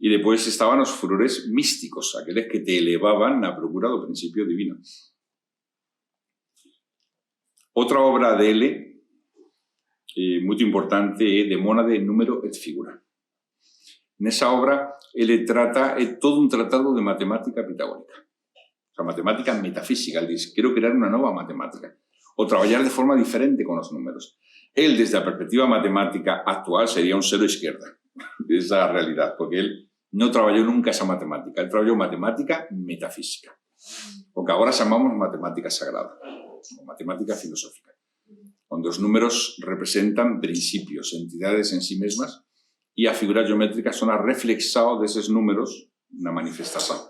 E depois estaban os furores místicos, aqueles que te elevaban na procura do principio divino. Outra obra dele, moito importante, é De Mónade, Número et Figura. Nesa obra, ele trata, é todo un tratado de matemática pitagórica. O sea, matemática metafísica. Ele dice, quero crear unha nova matemática. O traballar de forma diferente con os números. Él, desde a perspectiva matemática actual, sería un cero izquierda. Esa é a realidad, porque él non traballou nunca esa matemática. Él traballou matemática metafísica. O que agora chamamos matemática sagrada, ou matemática filosófica, onde os números representan principios, entidades en sí mesmas, e as figuras geométricas son a reflexao deses números na manifestación.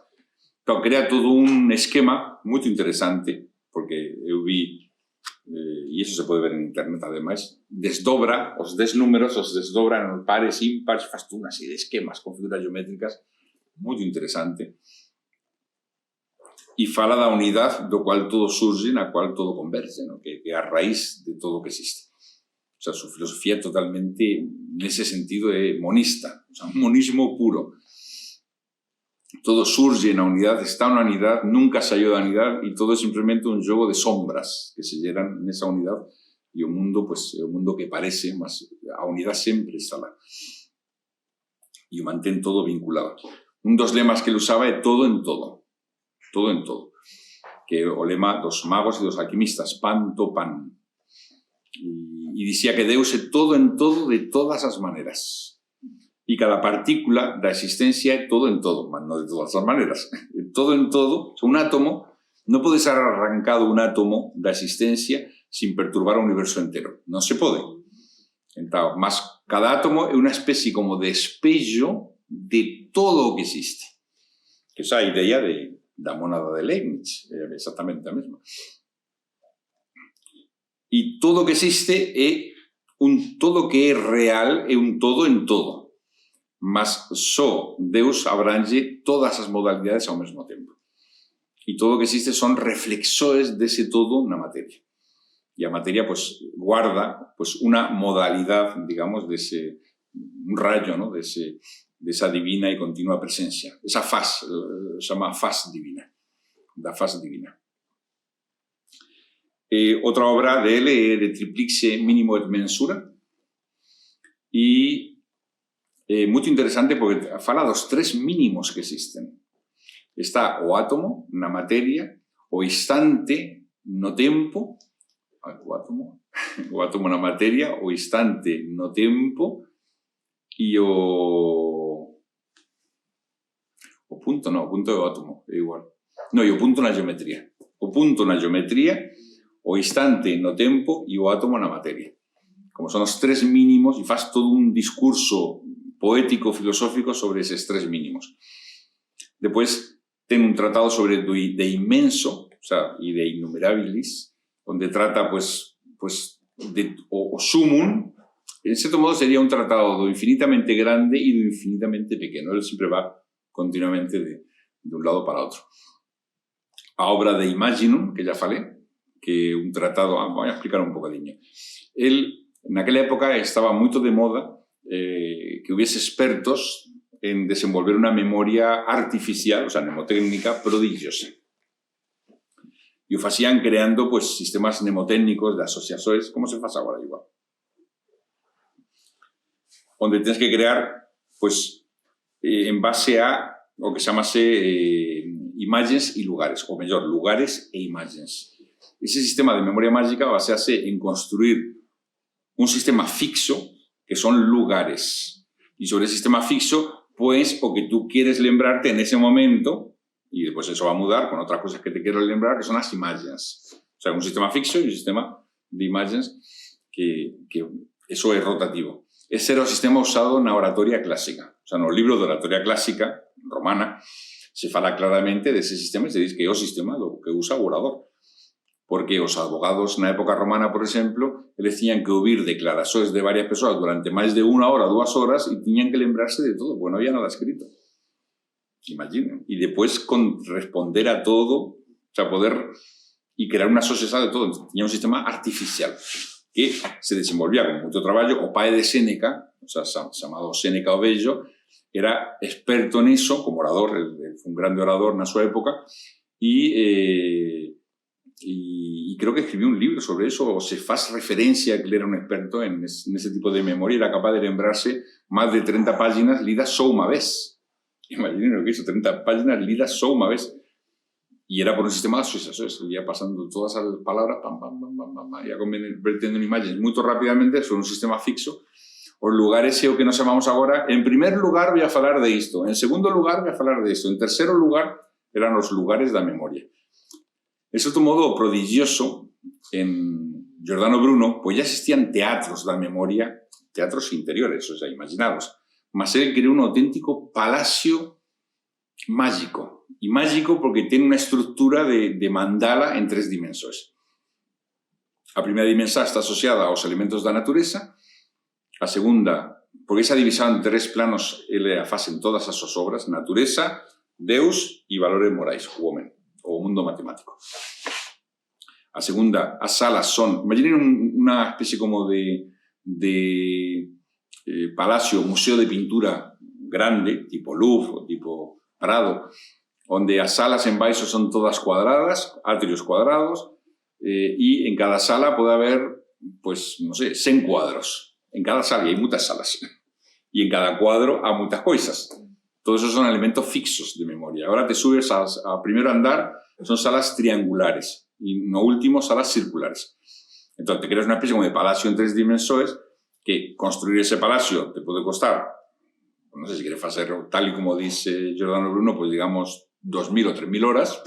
Claro, crea todo un esquema muy interesante, porque eu vi, e iso se pode ver en internet ademais, desdobra os 10 números, os desdobra en pares, impares, faz toda unha serie de esquemas con figuras geométricas moi interesante. E fala da unidade do cual todo surge, na cual todo converge, ¿no? que é a raíz de todo o que existe. O sea, su filosofía totalmente, nese sentido, é monista, o sea, un monismo puro. Todo surge na unidade, está na unidade, nunca saiu da unidade e todo é simplemente un xogo de sombras que se lleran nesa unidade e o mundo, pues, é o mundo que parece, mas a unidade sempre está lá. E o mantén todo vinculado. Un dos lemas que ele usaba é todo en todo. Todo en todo. Que é o lema dos magos e dos alquimistas, pan to pan. E dicía que Deus é todo en todo de todas as maneras. E cada partícula da existencia é todo en todo, mas non de todas as maneras. Todo en todo, un átomo, non pode ser arrancado un átomo da existencia sin perturbar o universo entero. Non se pode. Entón, mas cada átomo é unha especie como de espello de todo o que existe. Que esa é a idea da mónada de Leibniz, é exactamente a mesma. E todo o que existe é todo que é real é un todo en todo. Mas só Deus abrange todas as modalidades ao mesmo tempo. E todo o que existe son reflexores dese todo na materia. E a materia, pues, guarda, pues, unha modalidade, digamos, dese un rayo, ¿no? Desa divina e continua presencia. Esa faz, chama faz divina. Da faz divina. Outra obra de ele é de Triplice Mínimo et Mensura. E moito interesante porque fala dos 3 mínimos que existen. Está o átomo na materia, o instante no tempo, o átomo na materia, o instante no tempo e o punto é o átomo, é igual. Non, e o punto na geometría. O punto na geometría, o instante no tempo e o átomo na materia. Como son os 3 mínimos, e faz todo un discurso poético, filosófico sobre eses 3 mínimos. Depois, ten un tratado sobre de inmenso, o sea, e de innumerabilis, onde trata, pues de o sumum. En certo modo sería un tratado do infinitamente grande e do infinitamente pequeno. Ele sempre va continuamente de un lado para outro. A obra de Imaginum, que já falei, que é un tratado, vou explicar un bocadinho. El, naquela época, estaba moito de moda que hubiese expertos en desenvolver una memoria artificial, o sea, mnemotécnica prodigiosa. E o facían creando, pues, sistemas mnemotécnicos de asociações, como se faz agora igual. Onde tens que crear, pues, en base a o que chamase imagens e lugares, ou mellor, lugares e imagens. Ese sistema de memoria mágica basease en construir un sistema fixo que son lugares. Y sobre el sistema fixo, pues, o que tú quieres lembrarte en ese momento, y después eso va a mudar con otras cosas que te quieres lembrar, que son las imágenes. O sea, un sistema fixo y un sistema de imágenes que eso es rotativo. Ese era o sistema usado na oratoria clásica. O sea, no libro de oratoria clásica, romana, se fala claramente dese sistema e se dice que é o sistema do que usa o orador. Porque os abogados na época romana, por exemplo, eles tiñan que ouvir declaracións de varias persoas durante máis de 1 hora, 2 horas, e tiñan que lembrarse de todo, porque non había nada escrito. Imaginen. E depois responder a todo, o sea, poder e crear unha sociedade de todo. Tiña un sistema artificial que se desenvolvía con moito traballo. O pai de Séneca, o sea, chamado Séneca o Vello, era experto niso, como orador, foi un grande orador na súa época, e creo que escribió un libro sobre eso, o se faz referencia a que él era un experto en ese tipo de memoria, era capaz de lembrarse más de 30 páginas lidas só unha vez. Imaginen lo que hizo, 30 páginas lidas só unha vez. Y era por un sistema de asociaciones, iba pasando todas las palabras, pam, pam, pam, pam, pam, iba convirtiendo en imágenes muy rápidamente sobre un sistema fixo. Os lugares é o que nos chamamos agora. En primer lugar voy a falar de isto, en segundo lugar voy a falar de isto, en terceiro lugar eran os lugares da memoria. De certo modo prodigioso, en Giordano Bruno, pues ya existían teatros da memoria, teatros interiores, o sea, imaginados. Mas él creó un auténtico palacio mágico y mágico porque tiene una estructura de mandala en 3 dimensiones. A primeira dimensión está asociada aos elementos da natureza, a segunda, porque esa división en 3 planos ele a faz en todas as súas obras, natureza, Deus e valores morais, o homem, o mundo matemático. A segunda, as salas son, imaginen una especie como de palacio, museo de pintura grande, tipo Louvre, tipo Prado, donde as salas en baixo son todas cuadradas, atrios cuadrados, y en cada sala puede haber, pues, no sé, 100 cuadros. En cada sala, y hay muchas salas. Y en cada cuadro hay muchas cosas. Todos esos son elementos fixos de memoria. Ahora te subes a primero andar, son salas triangulares. Y no último, salas circulares. Entonces, te creas una especie como de palacio en 3 dimensiones, que construir ese palacio te puede costar, no sé si quieres hacerlo tal y como dice Giordano Bruno, pues digamos 2.000 o 3.000 horas,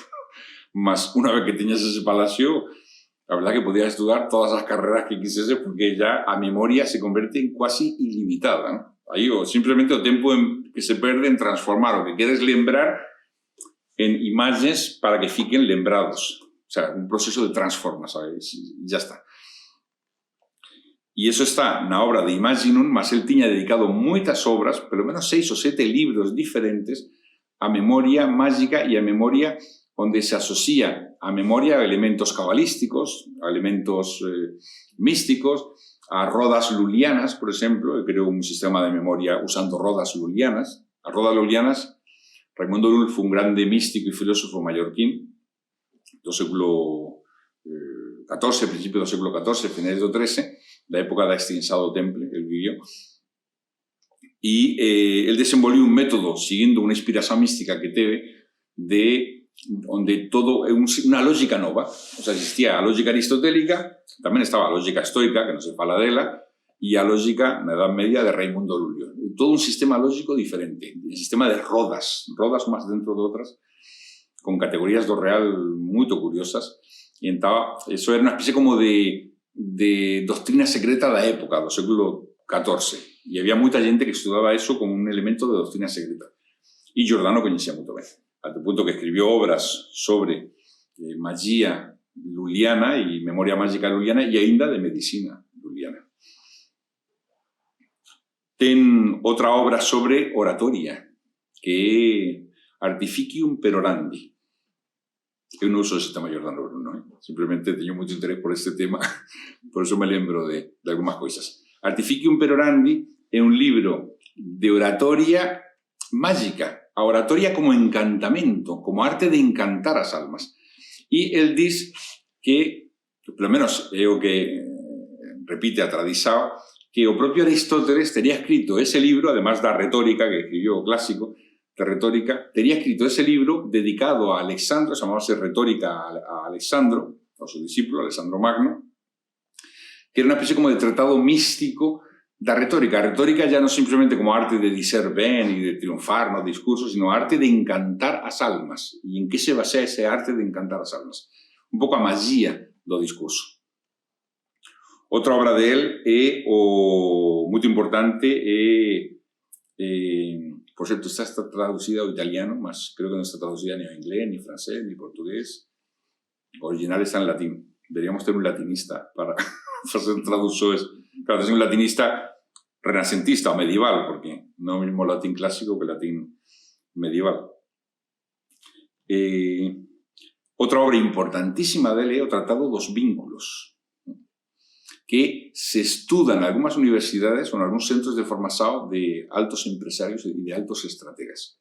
más una vez que tenías ese palacio, la verdad que podías estudiar todas las carreras que quisiese, porque ya a memoria se convierte en casi ilimitada, ¿no? Ahí, o simplemente el tiempo que se pierde en transformar o que quieres lembrar en imágenes para que fiquen lembrados. O sea, un proceso de transforma, ¿sabes? Y ya está. E iso está na obra de Imaginum, mas el tiña dedicado moitas obras, pelo menos 6 ou 7 libros diferentes, a memoria mágica e a memoria onde se asocia a memoria a elementos cabalísticos, a elementos místicos, a rodas lulianas, por exemplo. Eu creo un sistema de memoria usando rodas lulianas. As rodas lulianas, Raimundo Lull foi un grande místico e filósofo mallorquín do século XIV, principio do século XIV, finais do XIII, da época da extinción do Temple, el vivió. E el desenvolvió un método, siguiendo unha inspiración mística que teve, onde todo é unha lógica nova. O sea, existía a lógica aristotélica, tamén estaba a lógica estoica, que non se fala dela, e a lógica na Edad Media de Raimundo Lull. Todo un sistema lógico diferente, un sistema de rodas máis dentro de outras, con categorías do real moito curiosas. E entón, eso era unha especie como de doctrina secreta da época, do século XIV. E había moita gente que estudaba eso como un elemento de doctrina secreta. E Giordano coñecía moito ben, al punto que escribió obras sobre magia luliana e memoria mágica luliana e aínda de medicina luliana. Ten outra obra sobre oratoria, que é Artificium Perorandi. Eu non uso ese tema Giordano Bruno, simplemente teño moito interés por este tema, por eso me lembro de algunhas coisas. Artificium Perorandi é un libro de oratoria mágica, a oratoria como encantamento, como arte de encantar as almas. E el diz que, pelo menos é o que repite a tradición, que o propio Aristóteles tería escrito ese libro, además da retórica que escribió o clásico, de retórica, tenía escrito ese libro dedicado a Alexandro, llamábase Retórica a Alexandro, a su discípulo, Alexandro Magno, que era una especie como de tratado místico da retórica. A retórica ya no simplemente como arte de dizer ben y de triunfar no discursos, sino arte de encantar as almas. ¿Y en qué se basea ese arte de encantar as almas? Un pouco a magia do discurso. Outra obra de él é moito importante, por cierto, está traducida ao italiano, mas creo que non está traducida ni ao inglés, ni francés, ni portugués. O original está en latín. Deberíamos ter un latinista para facer traducciones. Claro, es un latinista renacentista o medieval, porque non é o mismo latín clásico que latín medieval. Outra obra importantísima dele é o Tratado dos Vínculos, que se estuda en algunhas universidades ou en algúns centros de formación de altos empresarios e de altos estrategas.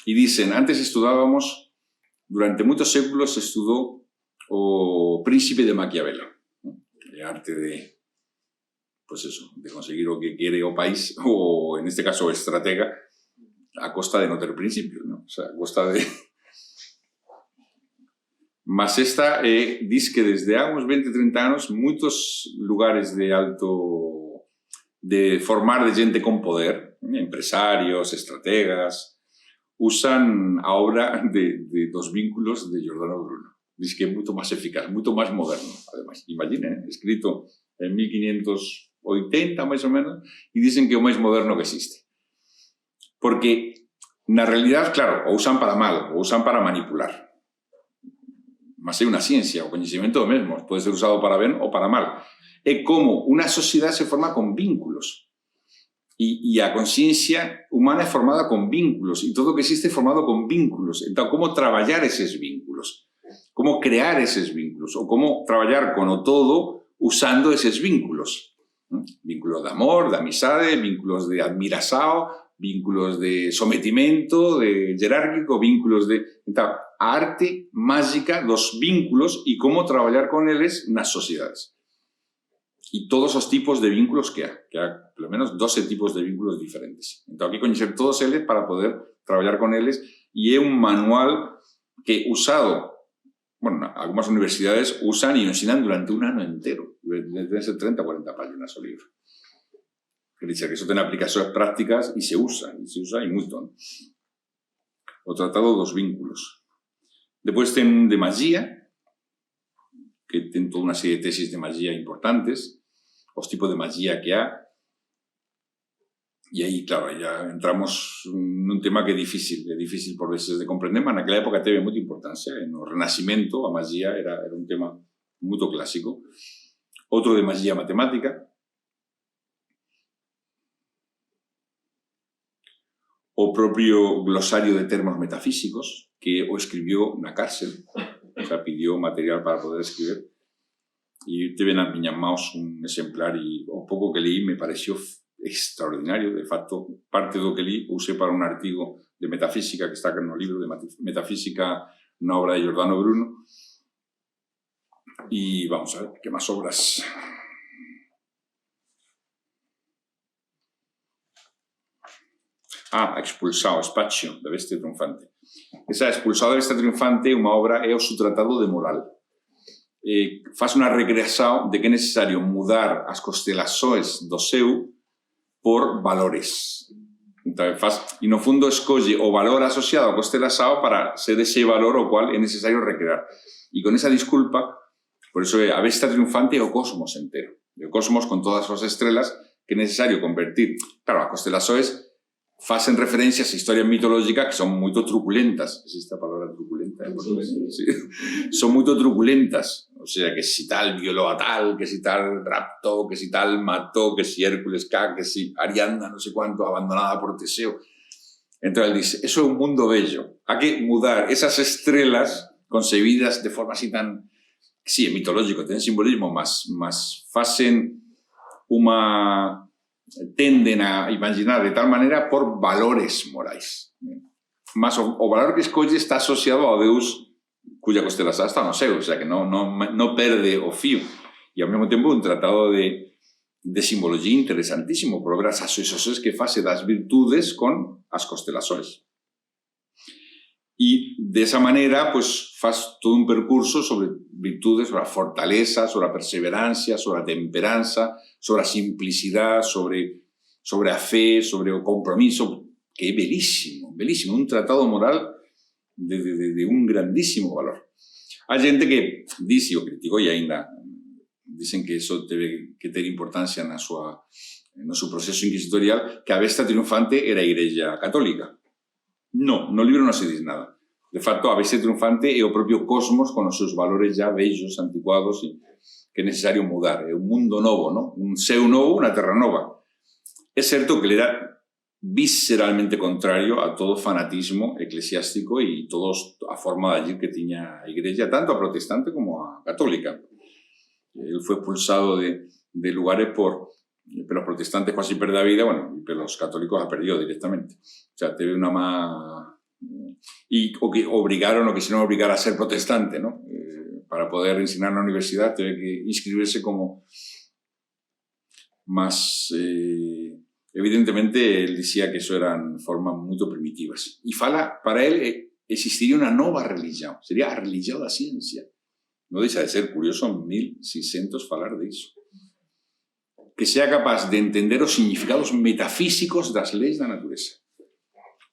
E dicen, antes estudábamos, durante moitos séculos se estudou o Príncipe de Maquiavelo, o arte de, pues eso, de conseguir o que quere o país, ou en este caso o estratega, a costa de non ter principios, ¿no? O sea, a costa de... Mas esta diz que desde há uns 20-30 anos moitos lugares de formar de gente con poder, empresarios, estrategas, usan a obra dos vínculos de Giordano Bruno. Diz que é moito máis eficaz, moito máis moderno, ademais. Imaginen, escrito en 1580, máis ou menos, e dicen que é o máis moderno que existe. Porque na realidad, claro, o usan para mal, o usan para manipular. Mas é unha ciencia, o coñecemento do mesmo, pode ser usado para ben ou para mal. É como unha sociedade se forma con vínculos. E a consciencia humana é formada con vínculos, e todo o que existe é formado con vínculos. Entón, como traballar eses vínculos? Como crear eses vínculos? Ou como traballar con o todo usando eses vínculos? Vínculos de amor, de amizade, vínculos de admiração, vínculos de sometimento, de jerárquico, vínculos de... Entón, a arte mágica dos vínculos e como traballar con eles nas sociedades. E todos os tipos de vínculos que há pelo menos 12 tipos de vínculos diferentes. Entón, hai que coñecer todos eles para poder traballar con eles, e é un manual que usado, bueno, algunhas universidades usan e ensinan durante un ano entero, desde 30 a 40 páginas o libro. Quer dizer que iso ten aplicacións prácticas e se usa e moito, non? O Tratado dos Vínculos. Depois ten de magia, que ten toda unha serie de tesis de magia importantes, os tipos de magia que há, e aí, claro, ya entramos nun tema que é difícil por veces de comprender, mas naquela época teve moita importancia. No Renacimento, a magia era un tema moito clásico. Outro de magia matemática. O propio glosario de termos metafísicos, que o escribió na cárcel, o sea, pidió material para poder escribir, e teve nas miñas mãos un exemplar, e o pouco que leí me pareció extraordinario. De facto, parte do que li usé para un artigo de metafísica que está no libro de metafísica na obra de Giordano Bruno. E vamos a ver que máis obras. Expulsado, Spazio, da Bestia Triunfante. Esa Expulsado da Bestia Triunfante é unha obra, é o su tratado de moral. Faz unha recreación de que é necesario mudar as constelações do seu por valores. Entón, e no fundo escolle o valor asociado ao constelação para ser ese valor o cual é necesario recrear. E con esa disculpa, por eso a Bestia Triunfante é o cosmos entero. O cosmos con todas as estrelas que é necesario convertir. Claro, as constelações facen referencias a historias mitológicas que son moito truculentas. Existe a palabra truculenta? Sí. Son moito truculentas. O sea, que si tal violó a tal, que si tal raptó, que si tal mató, que si Hércules K, que si Ariadna no sé cuánto abandonada por Teseo. Entonces él dice, eso é un mundo bello. Hay que mudar esas estrellas concebidas de forma así tan... Sí, é mitológico, ten simbolismo, mas facen unha... tenden a imaginar de tal maneira por valores morais. Mas o valor que escolle está asociado ao Deus cuya constelación está no seu, o sea que non perde o fío. E ao mesmo tempo un tratado de simboloxía interesantísimo por ver as asociacións que face das virtudes con as constelações. E desa maneira, pues, faz todo un percurso sobre virtudes, sobre a fortaleza, sobre a perseverancia, sobre a temperanza, sobre a simplicidade, sobre a fe, sobre o compromiso, que é belísimo, belísimo, un tratado moral de un grandísimo valor. Hai xente que dice, o criticou e ainda dicen que eso teve que ter importancia no seu proceso inquisitorial, que a Bestia Triunfante era a Igrexa Católica. No libro non se diz nada. De facto, a Bestia Triunfante é o propio cosmos con os seus valores já vellos, anticuados, e que é necesario mudar. É un mundo novo, ¿no? Un céu novo, unha terra nova. É certo que ele era visceralmente contrario a todo fanatismo eclesiástico e toda a forma de agir que tiña a Igrexa, tanto a protestante como a católica. Ele foi expulsado de lugares pelos protestantes quasi perde a vida, bueno, e pelos católicos a perdió directamente. O sea, teve unha má... E o que obrigaron, o que quisieron obligar a ser protestante, ¿no? Para poder ensinar na universidade, teve que inscribirse como más... evidentemente, él dicía que eso eran formas moito primitivas. E fala, para él, existiría unha nova religión. Sería a religión da ciencia. Non deixa de ser curioso en 1600 falar disso. Que sea capaz de entender os significados metafísicos das leis da natureza.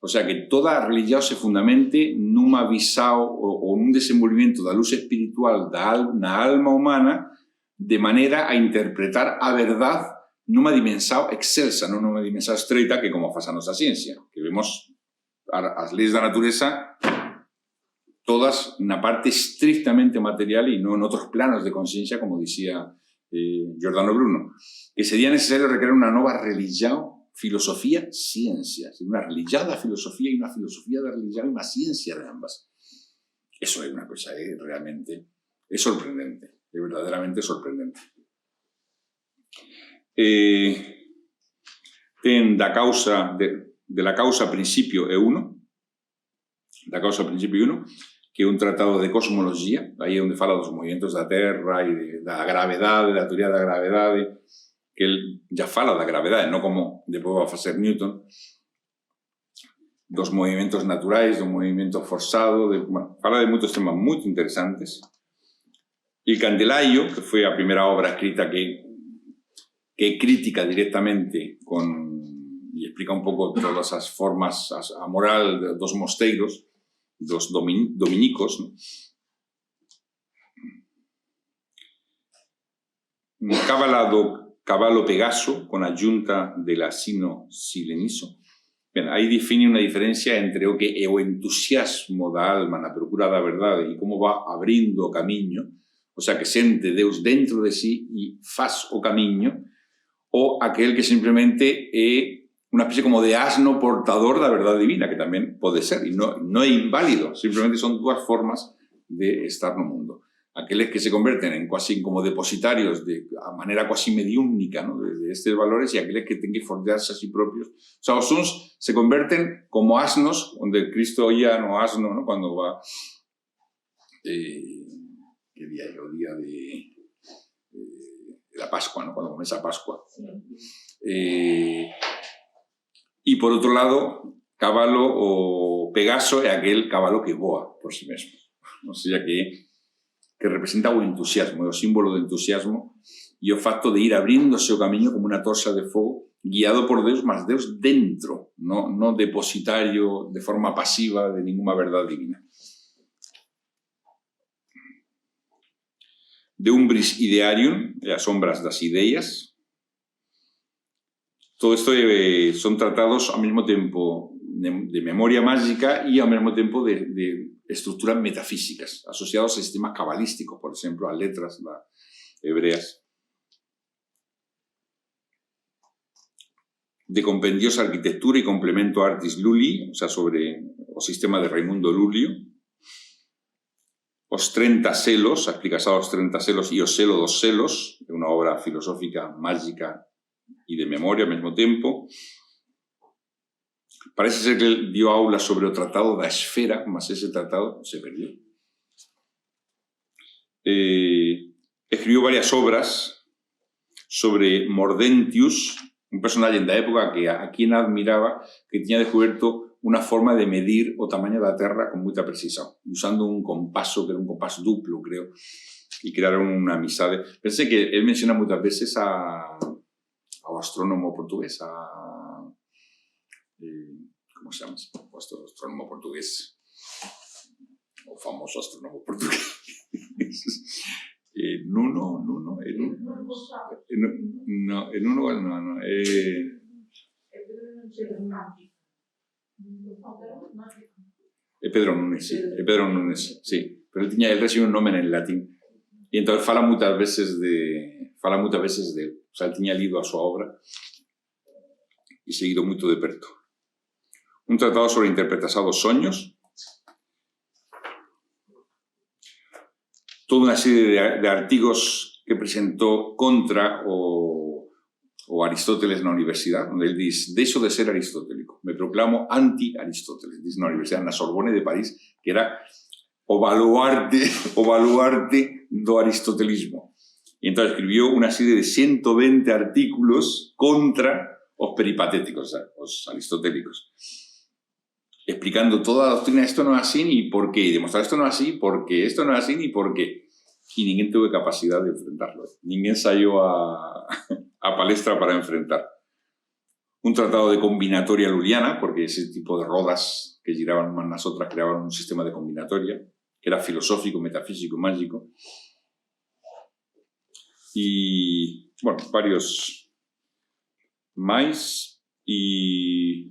O sea, que toda a religión se fundamente nunha visao ou nun desenvolvimento da luz espiritual na alma humana de maneira a interpretar a verdade nunha dimensão excelsa, non nunha dimensão estreita que como faz a nosa ciencia, que vemos as leis da natureza todas na parte estrictamente material e non en outros planos de conciencia, como dicía Giordano Bruno, que sería necesario recrear unha nova religión, filosofía, ciencia. Unha religión da filosofía e unha filosofía da religión e unha ciencia de ambas. Eso é unha cosa realmente é sorprendente, é verdadeiramente sorprendente. Ten da causa de la causa principio e uno, da causa principio e uno, que é un tratado de cosmoloxía, aí é onde fala dos movimentos da Terra e da gravedade, da teoría da gravedade, que el já fala da gravedade, non como depois va a facer Newton, dos movimentos naturais, do movimento forzado, bueno, fala de moitos temas moi interesantes. E Candelaio, que foi a primeira obra escrita que é crítica directamente e explica un pouco todas as formas, a moral dos mosteiros, dos dominicos, ¿no? Cábala do cabalo Pegaso con a Junta del Asino Sileniso. Ben, aí define unha diferencia entre o que é o entusiasmo da alma na procura da verdade e como va abrindo o camiño, o sea, que sente Deus dentro de sí e faz o camiño, ou aquel que simplemente é unha especie como de asno portador da verdade divina, que tamén pode ser, e non é inválido, simplemente son dúas formas de estar no mundo. Aqueles que se converten en casi como depositarios de a maneira quasi mediúnica, ¿no? de estes valores, e aqueles que ten que forjarse a sí propios. O sea, os uns se converten como asnos, onde Cristo oía no asno, ¿no? Cando va... que día é? O día de la Pascua, ¿no? Cuando comienza a Pascua. E, por outro lado, cabalo o Pegaso é aquel cabalo que voa por si mesmo. O sea, que representa o entusiasmo, é o símbolo do entusiasmo e o facto de ir abriéndose o camiño como unha torxa de fogo, guiado por Deus, mas Deus dentro, non depositario de forma pasiva de ninguna verdade divina. De Umbris Idearium, as sombras das ideas. Todo isto son tratados ao mesmo tempo de memoria mágica e ao mesmo tempo de estructuras metafísicas asociadas a sistemas cabalísticos, por exemplo, a letras hebreas. De Compendiosa Arquitectura e Complemento Artis Lulli, o sea, sobre o sistema de Raimundo Lulio. Os 30 selos, a explicación dos 30 selos e o selo dos selos, é unha obra filosófica mágica e de memoria ao mesmo tempo. Parece ser que ele dio aula sobre o tratado da esfera, mas ese tratado se perdió. Escribiu varias obras sobre Mordentius, un personaxe da época que a quien admiraba, que tiña descoberto unha forma de medir o tamaño da Terra con moita precisión, usando un compaso, que era un compaso duplo, creo, e crearon unha amizade. Pensei que ele menciona moitas veces ao astrónomo portugués, como se chama? O astrónomo portugués, o famoso astrónomo portugués. Nuno, no, Pedro Nunes, sí, pero él recibe un nome en latín, e entón fala moitas veces de o sea, él tiña lido a súa obra e seguido moito de perto. Un tratado sobre a interpretación dos soños, toda unha serie de artigos que presentou contra o Aristóteles na universidade, onde ele diz: deixo de ser aristotélico, me proclamo anti-Aristóteles, diz na universidade, na Sorbonne de París, que era o baluarte do aristotelismo. E entón escribiu unha serie de 120 artículos contra os peripatéticos, os aristotélicos, explicando toda a doctrina, isto non é así ni por qué, e demostrar isto non é así porque isto non é así ni por qué. E ninguén tuve capacidade de enfrentarlo. Ninguén saiu a palestra para enfrentar. Un tratado de combinatoria luliana, porque ese tipo de rodas que giraban unas nas outras creaban un sistema de combinatoria, que era filosófico, metafísico, mágico. E, bueno, varios máis. E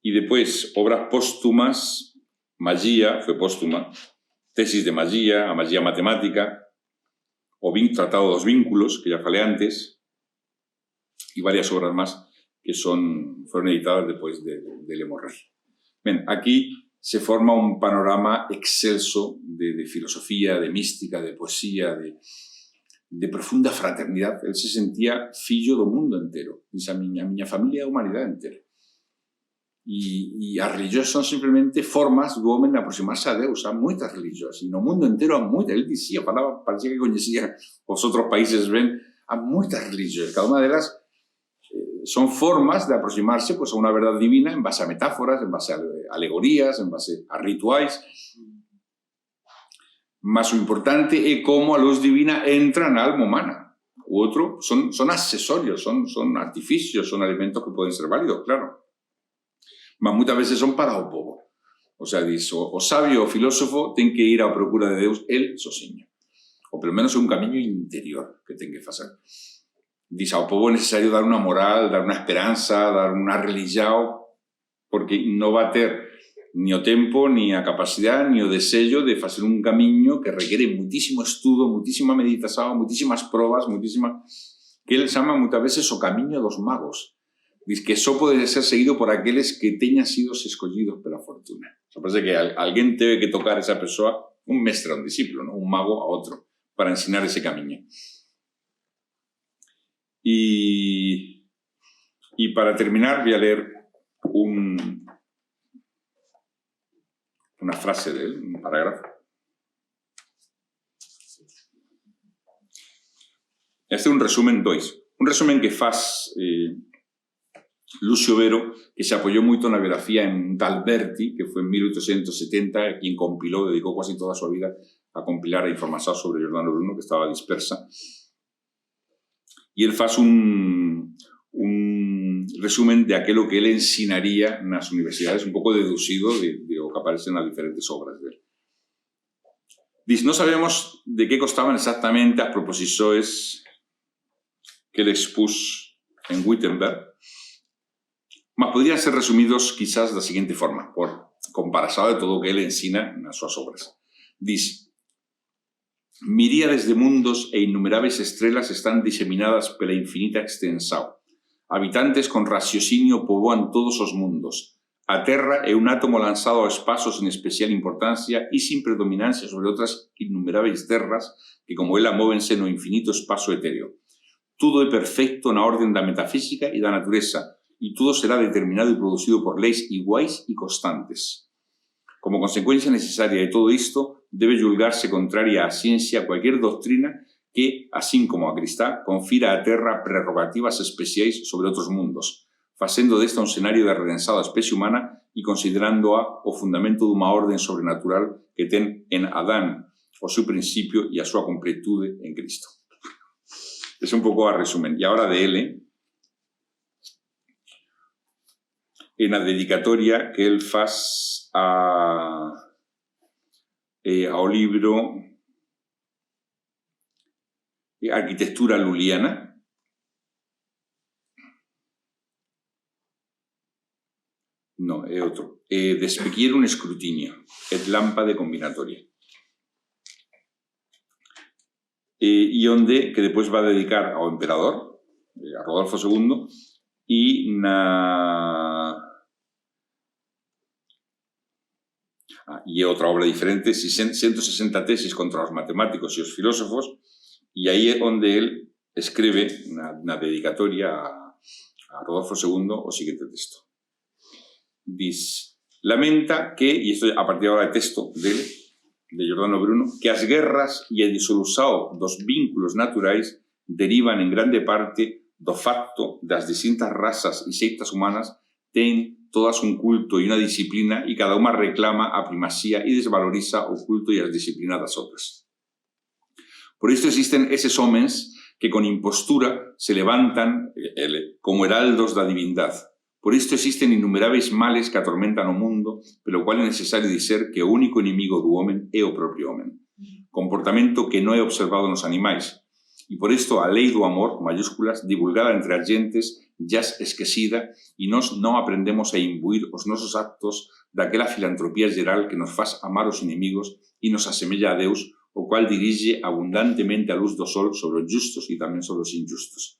Y después, obras póstumas, Magia, fue póstuma, tesis de Magia, a Magia Matemática, o Tratado dos Vínculos, que ya falé antes, y varias obras más que fueron editadas después del hemorragia. Bien, aquí se forma un panorama excelso de filosofía, de mística, de poesía, de profunda fraternidad. Él se sentía fillo do mundo entero, dice a miña familia é a humanidade entera. E as religións son simplemente formas do homem aproximarse a Deus. Há moitas religións, e no mundo entero há moitas. Ele dicía, falaba, parecía que coñecía os outros países ben, há moitas religións. Cada unha delas son formas de aproximarse pues, a unha verdade divina en base a metáforas, en base a alegorías, en base a rituais. Mas o importante é como a luz divina entra na alma humana. O outro son accesorios, son artificios, son elementos que poden ser válidos, claro. Mas moitas veces son para o povo. O sea, diz, o sabio, o filósofo, ten que ir á procura de Deus, el sozinho. Ou pelo menos é un camiño interior que ten que facer. Diz, ao povo é necesario dar unha moral, dar unha esperanza, dar unha religión, porque non va a ter ni o tempo, ni a capacidade, ni o desejo de facer un camiño que requiere muitísimo estudo, muitísima meditación, muitísimas probas, que ele chama moitas veces o camiño dos magos. Diz que só pode ser seguido por aqueles que teñan sido escollidos pela fortuna. O sea, parece que alguén teve que tocar a esa persoa, un mestre a un discípulo, ¿no? Un mago a outro, para ensinar ese camiño. Y para terminar voy a leer una frase de él, un parágrafo. Este é un resumen 2. Un resumen que faz Lucio Vero, que se apoyó moito na biografía en Galberti, que foi en 1870, quien compilou, dedicou casi toda a súa vida a compilar a información sobre Giordano Bruno, que estaba dispersa. E ele faz un resumen de aquilo que ele ensinaría nas universidades, un pouco deducido de o que aparece nas diferentes obras dele. Diz, non sabemos de que costaban exactamente as proposicións que ele expus en Wittenberg, mas podrían ser resumidos quizás da seguinte forma, por comparação de todo o que ele ensina nas súas obras. Diz, miríades de mundos e innumerables estrelas están diseminadas pela infinita extensão. Habitantes con raciocinio poboan todos os mundos. A Terra é un átomo lanzado ao espazo sin especial importancia e sin predominancia sobre outras innumerables terras que como ela móvense no infinito espazo etéreo. Tudo é perfecto na orden da metafísica e da natureza, y todo será determinado y producido por leyes iguais y constantes. Como consecuencia necesaria de todo esto, debe julgarse contraria á ciencia cualquier doctrina que, así como a Cristá, confira á Terra prerrogativas especiais sobre outros mundos, facendo desta un escenario de redenção da especie humana e considerando-a o fundamento dunha orden sobrenatural que ten en Adán o seu principio e a súa completude en Cristo. Es un pouco a resumen. E agora de ele, en a dedicatoria que él faz ao libro Arquitectura Luliana. No, é outro. Despegir un escrutinio, et lámpade combinatoria. E onde, que depois va a dedicar ao emperador, a Rodolfo II, e e é outra obra diferente, 160 tesis contra os matemáticos e os filósofos, e aí é onde ele escreve na dedicatoria a Rodolfo II o seguinte texto. Diz, lamenta que, e isto a partir agora de texto dele, de Giordano Bruno, que as guerras e a disolución dos vínculos naturais derivan en grande parte do facto das distintas razas e sectas humanas ten todas un culto e unha disciplina e cada unha reclama a primacía e desvaloriza o culto e as disciplinas das outras. Por isto existen eses homens que con impostura se levantan como heraldos da divindade. Por isto existen innumerables males que atormentan o mundo, pelo cual é necesario dizer que o único inimigo do homem é o propio homem. Comportamento que non é observado nos animais. E por isto a lei do amor, mayúsculas, divulgada entre as gentes, jaz esquecida, e nós non aprendemos a imbuir os nosos actos daquela filantropía geral que nos faz amar os inimigos e nos asemella a Deus, o cual dirige abundantemente a luz do sol sobre os justos e tamén sobre os injustos.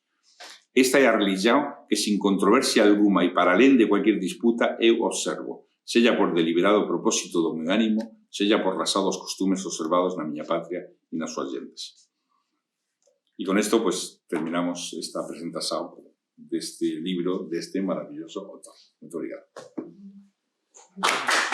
Esta é a religión que, sin controversia alguma e para alén de cualquier disputa, eu observo, sella por deliberado propósito do meu ánimo, sella por rasados costumes observados na miña patria e nas súas gentes. Y con esto, pues, terminamos esta presentación de este libro, de este maravilloso autor. Muchas gracias.